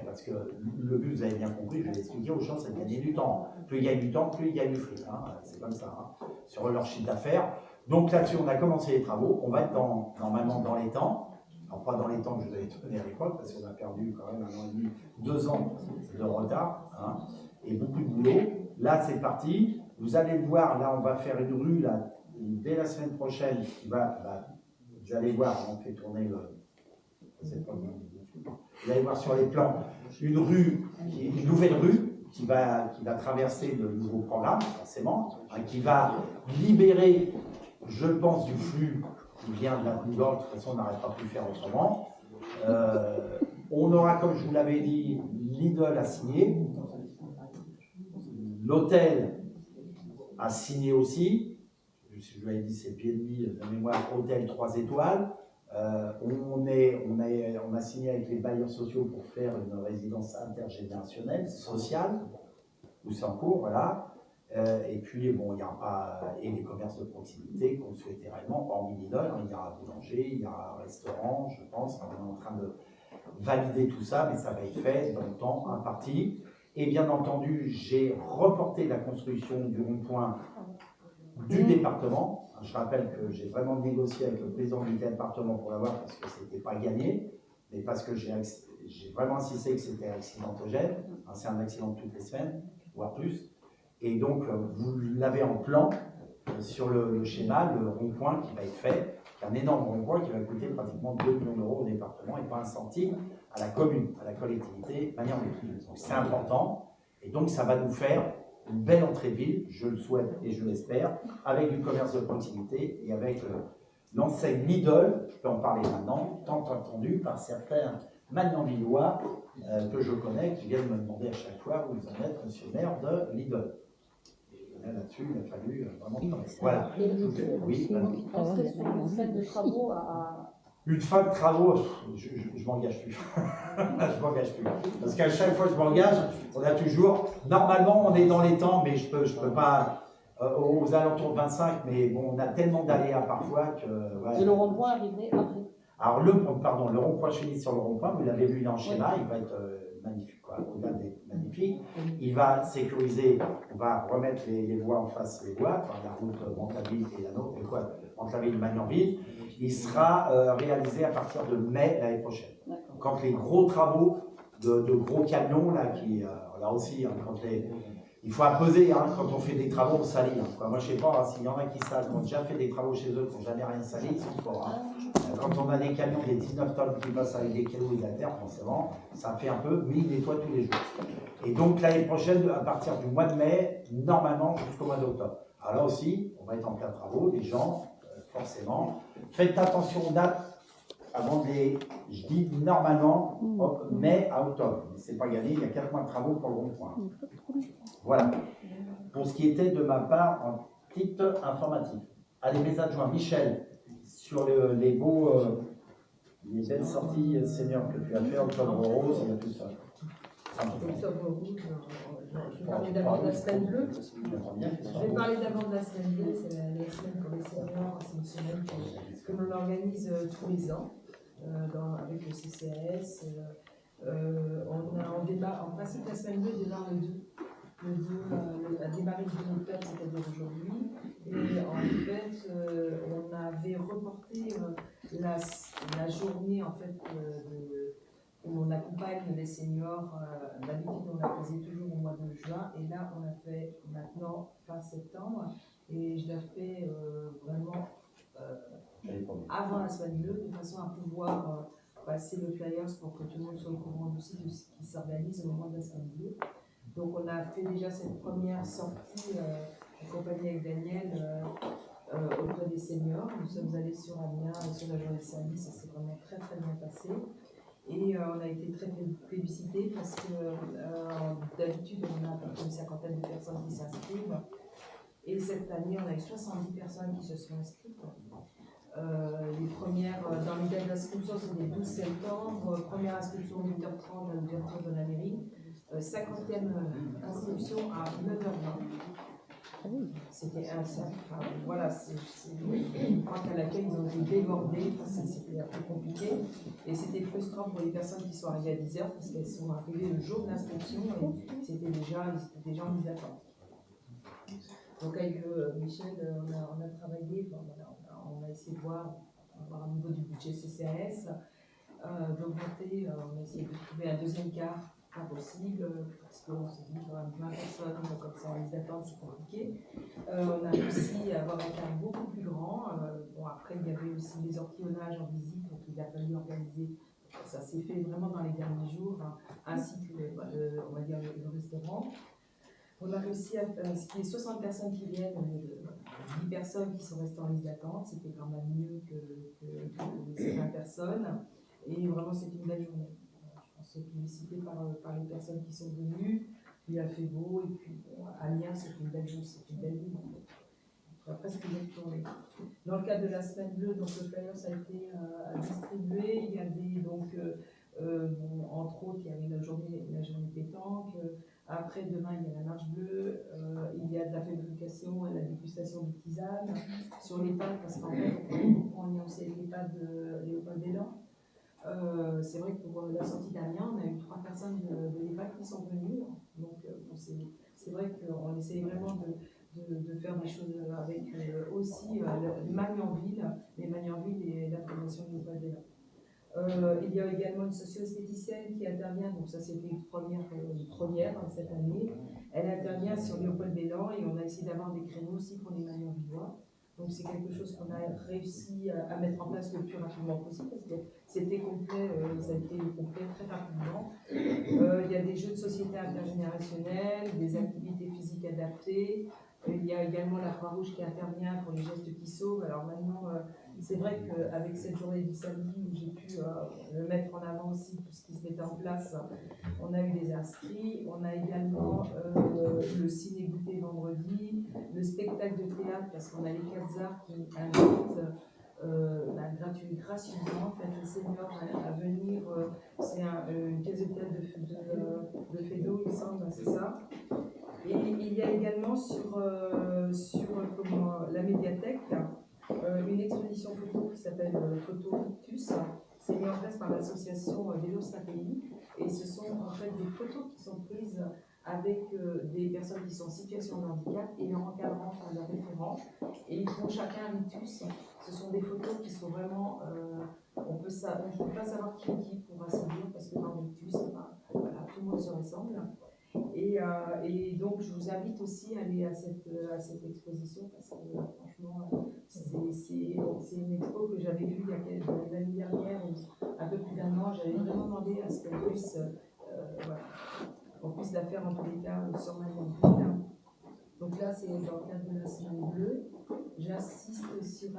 Parce que le but, vous avez bien compris, je vais l'expliquer aux gens, c'est de gagner du temps. Plus ils gagnent du temps, plus ils gagnent du fric. Hein. C'est comme ça, hein, sur leur chiffre d'affaires. Donc là-dessus, on a commencé les travaux. On va être normalement dans les temps. Alors pas dans les temps que je vous avais donné à l'époque, parce qu'on a perdu quand même 1 an et demi, 2 ans de retard, hein, et beaucoup de boulot. Là, c'est parti. Vous allez le voir, là, on va faire une rue, là, dès la semaine prochaine, qui va, vous allez voir, on fait tourner vous allez voir sur les plans, une nouvelle rue qui va traverser le nouveau programme, forcément, hein, qui va libérer, je pense, du flux qui vient de la Google. De toute façon, on n'aurait pas pu faire autrement. On aura, comme je vous l'avais dit, Lidl à signer. L'hôtel a signé aussi. Je vous avais dit, c'est pied et demi de mémoire, hôtel 3 étoiles. On a signé avec les bailleurs sociaux pour faire une résidence intergénérationnelle, sociale. ou c'est en cours, voilà. Et puis, bon, il y aura et les commerces de proximité qu'on souhaitait réellement, hormis Lidl, hein, il y aura boulanger, il y aura restaurant, je pense. Enfin, on est en train de valider tout ça, mais ça va être fait dans le temps imparti. Et bien entendu, j'ai reporté la construction du rond-point du département. Je rappelle que j'ai vraiment négocié avec le président du département pour l'avoir parce que ce n'était pas gagné, mais parce que j'ai vraiment insisté que c'était accidentogène. C'est un accident toutes les semaines, voire plus. Et donc, vous l'avez en plan sur le schéma, le rond-point qui va être fait, un énorme rond-point qui va coûter pratiquement 2 millions d'euros au département et pas un centime à la commune, à la collectivité Magny-en-Ville. Donc c'est important et donc ça va nous faire une belle entrée de ville, je le souhaite et je l'espère, avec du commerce de proximité et avec l'enseigne Lidl, je peux en parler maintenant, tant attendu par certains Magny-en-Villois que je connais, qui viennent me demander à chaque fois où vous en êtes, monsieur le maire de Lidl. Là-dessus, il a fallu vraiment travailler. Voilà. Oui, Est-ce que c'est une fin de travaux à... Une fin de travaux, je m'engage plus. Je m'engage plus. Parce qu'à chaque fois que je m'engage, on a toujours. Normalement, on est dans les temps, mais je peux pas. Aux alentours de 25, mais bon, on a tellement d'aléas parfois que. Ouais. Et le rond-point arriverait après. Alors, le rond-point, je finis sur le rond-point, vous l'avez vu dans le schéma, il va être magnifique, quoi. Au-delà d'être magnifique, il va sécuriser, on va remettre les voies en face des voies, par la route Mantes-la-Ville et la nôtre, Mantes-la-Ville, Magny-en-Ville. Il sera réalisé à partir de mai l'année prochaine. Quand les gros travaux de gros camions, là, là aussi, hein, il faut appeser, hein, quand on fait des travaux, on salit. Hein, moi, je ne sais pas, hein, s'il y en a qui savent, qui ont déjà fait des travaux chez eux, qui n'ont jamais rien sali, ils sont forts. Hein. Quand on a des camions, des 19 tonnes qui passent avec des kilos et de la terre, forcément, ça fait un peu, mais ils nettoient tous les jours. Et donc, l'année prochaine, à partir du mois de mai, normalement, jusqu'au mois d'octobre. Alors là aussi, on va être en plein travaux, les gens, forcément. Faites attention aux dates avant je dis normalement, mai à octobre. Mais c'est pas gagné, il y a 4 mois de travaux pour le rond-point. Voilà. Pour ce qui était de ma part en titre informatif. Allez, mes adjoints, Michel, sur les belles sorties seniors que tu as fait, Octobre Rose, il y a tout ça. Octobre Rouge, je vais parler d'abord de la semaine bleue. Je vais parler d'abord de la semaine bleue, c'est la semaine pour les seniors, c'est une semaine que l'on organise tous les ans avec le CCAS. En principe, la semaine bleue démarre le 2. A démarré le 2 octobre, c'est-à-dire aujourd'hui. Et en fait, on avait reporté la journée en fait, où on accompagne les seniors. D'habitude, on la faisait toujours au mois de juin. Et là, on l'a fait maintenant fin septembre. Et je la fais vraiment avant la semaine bleue, de façon à pouvoir passer le flyers pour que tout le monde soit au courant aussi de ce qui s'organise au moment de la semaine bleue. Donc on a fait déjà cette première sortie accompagnée avec Daniel auprès des seniors. Nous sommes allés sur Amiens sur la journée de service, ça s'est vraiment très très bien passé. Et on a été très plébiscités parce que d'habitude on a à peu près une cinquantaine de personnes qui s'inscrivent. Et cette année on a eu 70 personnes qui se sont inscrites. Les premières, dans les dates d'inscription, c'est le 12 septembre, première inscription 8h30 à l'ouverture de la mairie, 50e inscription à 9h20. C'était un voilà, je crois qu'à l'accueil, ils ont été débordés, c'était un peu compliqué. Et c'était frustrant pour les personnes qui sont arrivées à 10h parce qu'elles sont arrivées le jour de l'inscription et ils étaient déjà en mise d'attente. Donc avec Michel, on a travaillé, on a essayé de voir au niveau du budget CCAS, d'augmenter, on a essayé de trouver un deuxième quart, pas possible, parce qu'on s'est dit 20 personnes, comme ça en liste d'attente c'est compliqué. On a réussi à avoir un quart beaucoup plus grand. Bon, après il y avait aussi les ortillonnages en visite, donc il a fallu organiser. Ça s'est fait vraiment dans les derniers jours, hein, ainsi que on va dire le restaurant. On a réussi à ce qu'il y ait 60 personnes qui viennent, 10 personnes qui sont restées en liste d'attente. C'était quand même mieux que ces 20 personnes. Et vraiment, c'était une belle journée. Je pense plébiscité par les personnes qui sont venues. Il a fait beau. Et puis, bon, Amiens, c'est une belle journée, c'est une belle ville. On va presque une journée. Dans le cadre de la semaine bleue, donc le flyer, ça a été distribué. Il y avait donc, entre autres, il y avait la journée pétanque. Après, demain, il y a la marche bleue, il y a de la fabrication et la dégustation de tisane. Sur l'EHPAD, parce qu'en fait, on est aussi avec l'EHPAD de Léopold Bélan. C'est vrai que pour la sortie d'Amiens, on a eu 3 personnes de l'EHPAD qui sont venues. Donc, bon, c'est vrai qu'on essaye vraiment de faire des choses avec aussi Magnanville, mais Magnanville et la fondation de l'EHPAD Bélan. Il y a également une socio-esthéticienne qui intervient, donc ça c'était une première cette année. Elle intervient sur Léopold Bélan et on a essayé d'avoir des créneaux aussi pour les Magnanvillois. Donc c'est quelque chose qu'on a réussi à mettre en place le plus rapidement possible parce que c'était complet, ça a été complet très rapidement. Il y a des jeux de société intergénérationnels, des activités physiques adaptées. Il y a également la Croix-Rouge qui intervient pour les gestes qui sauvent. Alors maintenant, c'est vrai qu'avec cette journée du samedi où j'ai pu le mettre en avant aussi, tout ce qui se mettait en place, on a eu des inscrits. On a également le ciné-goûter vendredi, le spectacle de théâtre, parce qu'on a les 4 arts qui invitent gracieusement en fait, les seniors à venir. C'est une pièce de théâtre de Fédo, il me semble, c'est ça. Et il y a également sur la médiathèque une exposition photo qui s'appelle Photo Rictus. C'est mis en place par l'association Vélo Stratégie et ce sont en fait des photos qui sont prises avec des personnes qui sont en situation de handicap et leur encadrant, enfin leur référent, et ils font chacun un rictus. Ce sont des photos qui sont vraiment, on ne peut pas savoir qui est qui, pour ainsi dire, parce que dans le rictus, voilà, tout le monde se ressemble. Et donc, je vous invite aussi à aller à cette exposition parce que franchement, c'est une expo que j'avais vue l'année dernière, un peu plus d'un an. J'avais vraiment demandé à ce qu'on puisse, voilà, qu'on puisse la faire en tous les cas sur Magnanville. Donc là, c'est dans le cadre de la semaine bleue. J'insiste sur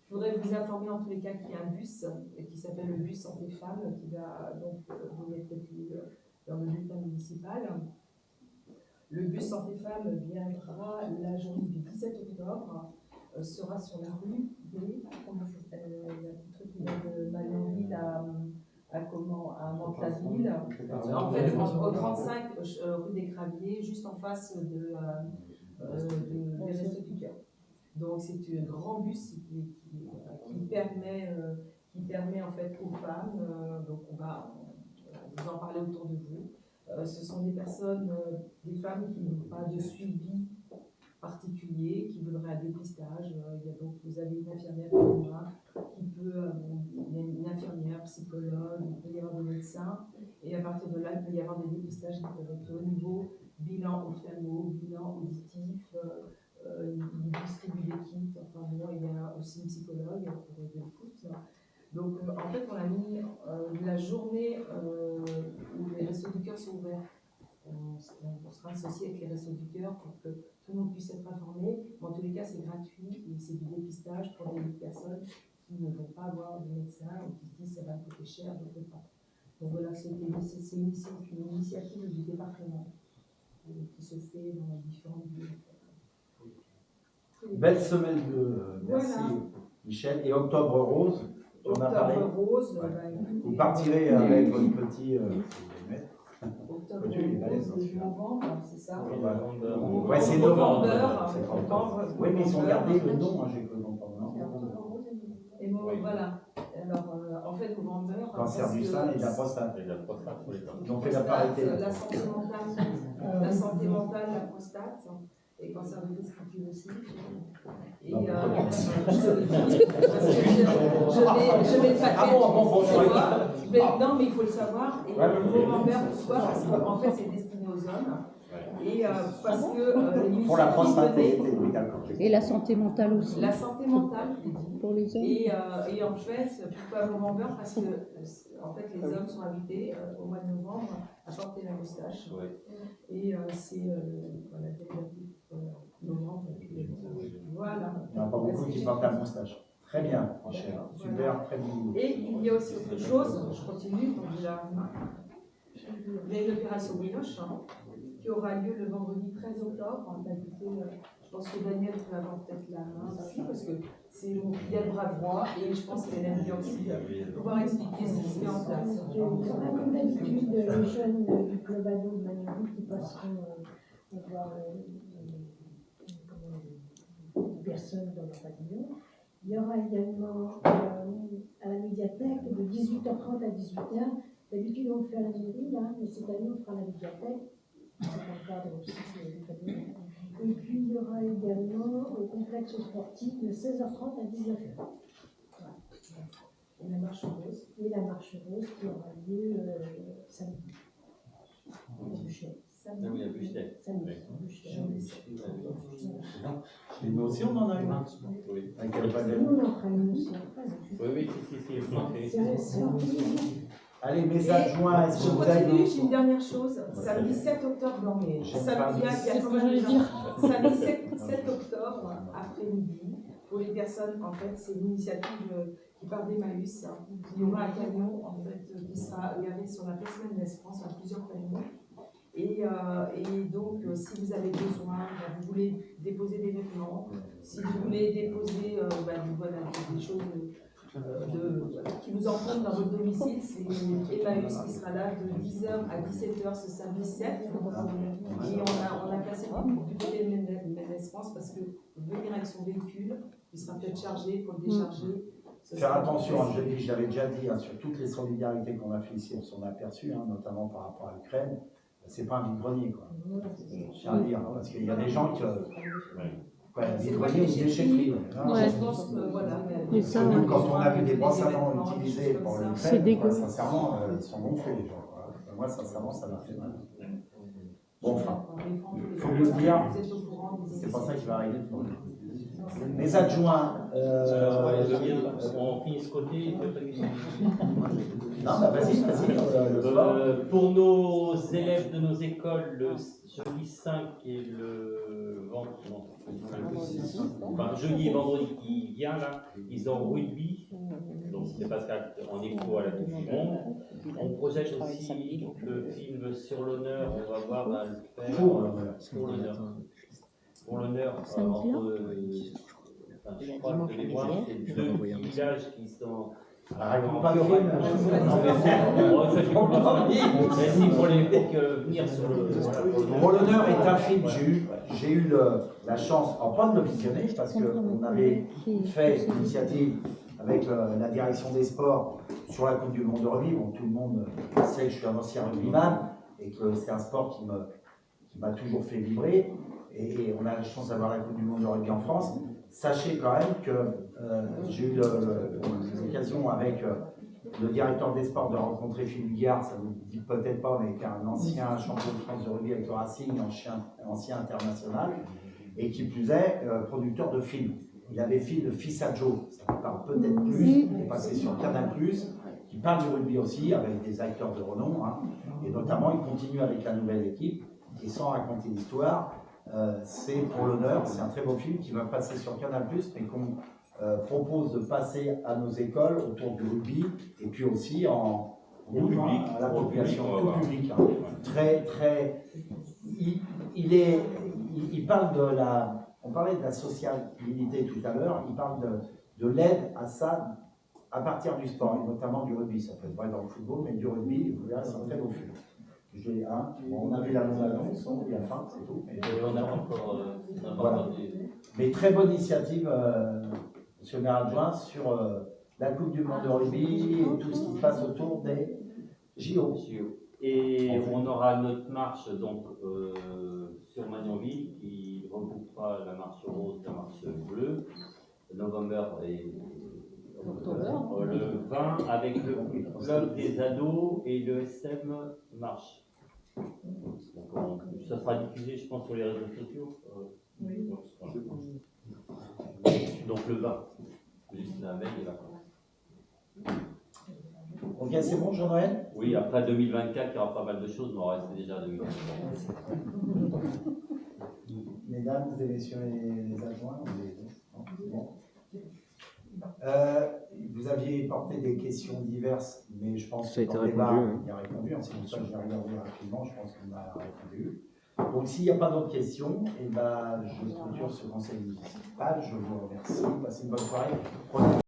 je voudrais vous informer en tous les cas qu'il y a un bus qui s'appelle le bus Santé Femmes qui va donc vous l'avez peut-être lu dans le bulletin municipal. Le bus Santé Femmes viendra la journée du 17 octobre, sera sur la rue des de Magnanville à Mantes-la-Ville. En fait, au 35 rue des Craviers, juste en face des Restos du Cœur. Donc c'est un grand bus qui permet en fait aux femmes, donc on va vous en parler autour de vous. Ce sont des personnes, des femmes qui n'ont pas de suivi particulier, qui voudraient un dépistage. Vous avez une infirmière comme moi, il y a une infirmière, psychologue, il peut y avoir des médecins, et à partir de là, il peut y avoir des dépistages qui peuvent être au niveau bilan ophtalmo, bilan auditif. Il distribue des kits, enfin bon, il y a aussi une psychologue pour aider l'écoute. Donc en fait, on a mis la journée où les Restos du Cœur sont ouverts. On sera associé avec les Restos du Cœur pour que tout le monde puisse être informé. Mais en tous les cas, c'est gratuit et c'est du dépistage pour des personnes qui ne vont pas avoir de médecin ou qui se disent ça va me coûter cher, je ne peux pas. Donc voilà, c'est une initiative du département qui se fait dans différentes villes. Belle semaine bleue, merci voilà. Michel. Et Octobre Rose, on a parlé. Octobre Rose, Vous partirez avec votre petit. Octobre Rose, novembre, c'est ça? Ouais, c'est novembre. Oui, mais ils ont gardé le nom, j'ai cru comprendre. Et voilà. Alors, en fait, novembre. Cancer du sein et de la prostate. Ils ont fait la parité. La santé mentale, la prostate. Et cancer de testicule aussi. Et je vais traiter. Ah bon, non, mais il faut le savoir. Et le novembre, pourquoi? Parce qu'en fait, c'est destiné aux hommes. Et parce que pour la prostate et la santé mentale aussi. La santé mentale, je l'ai dit. Pour les hommes. Et en fait, pourquoi novembre? Parce que en fait, les hommes sont invités au mois de novembre à porter la moustache. Et c'est la thématique novembre. Voilà. Il n'y en a pas beaucoup qui portent la moustache. Très bien, Michel. Super, très bien. Et il y a aussi autre chose, je continue, donc il y a une opération Brioche qui aura lieu le vendredi 13 octobre. Je pense que Daniel peut avoir peut-être la main aussi, parce que c'est mon fidèle bras droit et je pense qu'elle aime bien aussi pouvoir expliquer ce qui se met en place. On a comme d'habitude les jeunes du club ado de Magnolie qui passeront voir les personnes dans leur pavillon. Il y aura également à la médiathèque de 18h30 à 18h. D'habitude on le fait à la mairie, là, mais cette année on fera la médiathèque. C'est dans le cadre aussi du pavillon. Et puis il y aura également au complexe sportif de 16h30 à 19h. Voilà. Et la marche rose. Et la marche rose qui aura lieu samedi. Oui, à Buchelet. Samedi. Et nous aussi, on en a une. Oui, Avec le panel. Nous, on en fera une aussi. oui, si, vous m'en faites. Allez, mes adjoints, est-ce Je que vous avez continue, j'ai une dernière chose. Samedi 7 octobre, non mais samedi, il y a quand même samedi 7 octobre après-midi, pour les personnes, en fait, c'est l'initiative qui part d'Emmaüs. Il y aura un camion en fait, qui sera garé sur la place Mendes France, à plusieurs camions. Et donc, si vous avez besoin, vous voulez déposer des vêtements, si vous voulez déposer voilà, des choses qui vous entrent dans votre domicile, c'est Emmaüs qui sera là de 10h à 17h ce samedi 7. Et on a placé du côté de Mendes France parce que venir avec son véhicule, il sera peut-être chargé, il faut le décharger. Faire attention, j'avais déjà dit, sur toutes les solidarités qu'on a fait ici, on s'en a aperçu, notamment par rapport à l'Ukraine, c'est pas un vide-grenier, quoi. Je tiens à dire, parce qu'il y a des gens qui... un vide-grenier ou une déchetterie. Je pense que, voilà. Mais ça, Nous, quand on a vu des brosses à dents utilisées pour c'est l'Ukraine, dégueu. sincèrement, ils sont gonflés, les gens. Moi, sincèrement, ça m'a fait mal. Bon, enfin, il faut le dire, c'est pas ça qui va arriver. Les adjoints. On finit ce côté. Non, bah vas-y. Pour nos élèves de nos écoles, le jeudi 5 et le jeudi et vendredi qui vient là, ils ont rugby. Donc c'est parce qu'en écho à la Coupe du Monde. On projette aussi le film Sur l'honneur, on va voir va le faire pour l'honneur. Pour l'honneur, je crois que les voix, c'est deux villages qui sont. Raconte pas le film. Merci pour venir sur le. Pour l'honneur est un film, j'ai eu la chance, pas de le visionner, parce qu'on avait fait une initiative avec la direction des sports sur la Coupe du Monde de rugby. Bon, tout le monde sait que je suis un ancien rugbyman et que c'est un sport qui m'a toujours fait vibrer. Et on a la chance d'avoir la Coupe du Monde de rugby en France. Sachez quand même que j'ai eu l'occasion avec le directeur des sports de rencontrer Philippe Guillard, ça ne vous dit peut-être pas, mais qui est un ancien champion de France de rugby avec le Racing, ancien international, et qui plus est producteur de films. Il avait fait le Fils à Joe, ça vous parle peut-être plus, il est passé sur Canal+, qui parle du rugby aussi, avec des acteurs de renom, et notamment il continue avec la nouvelle équipe, et sans raconter l'histoire. C'est pour l'honneur, c'est un très beau film qui va passer sur Canal+, mais qu'on propose de passer à nos écoles autour du rugby, et puis aussi à la population, tout public. Très, très... Il parle de la... On parlait de la sociabilité tout à l'heure, il parle de l'aide à ça à partir du sport, et notamment du rugby. Ça peut être vrai dans le football, mais du rugby, vous verrez, c'est un très beau film. On a vu la bande-annonce, il y a fin, c'est tout. Et on a encore. Voilà. Mais très bonne initiative, monsieur le maire adjoint, sur la Coupe du Monde de rugby et tout ce qui se passe autour des JO. Et on aura notre marche donc, sur Magnanville qui regroupera la marche rose, la marche bleue, November et le 20 avec le club des ados et le SM marche. Donc, ça sera diffusé, je pense, sur les réseaux sociaux. Oui. Donc le 20, juste la veille des vacances. Ok, c'est bon, Jean-Noël? Oui, après 2024, il y aura pas mal de choses, mais on reste déjà à 2024. Mesdames et messieurs les adjoints, bon. Vous aviez porté des questions diverses, mais je pense que dans le débat, il a répondu. C'est pour ça que j'ai regardé rapidement, je pense qu'on a répondu. Donc s'il n'y a pas d'autres questions, eh ben, je clôture ce conseil municipal. Je vous remercie. Passez une bonne soirée. Prenez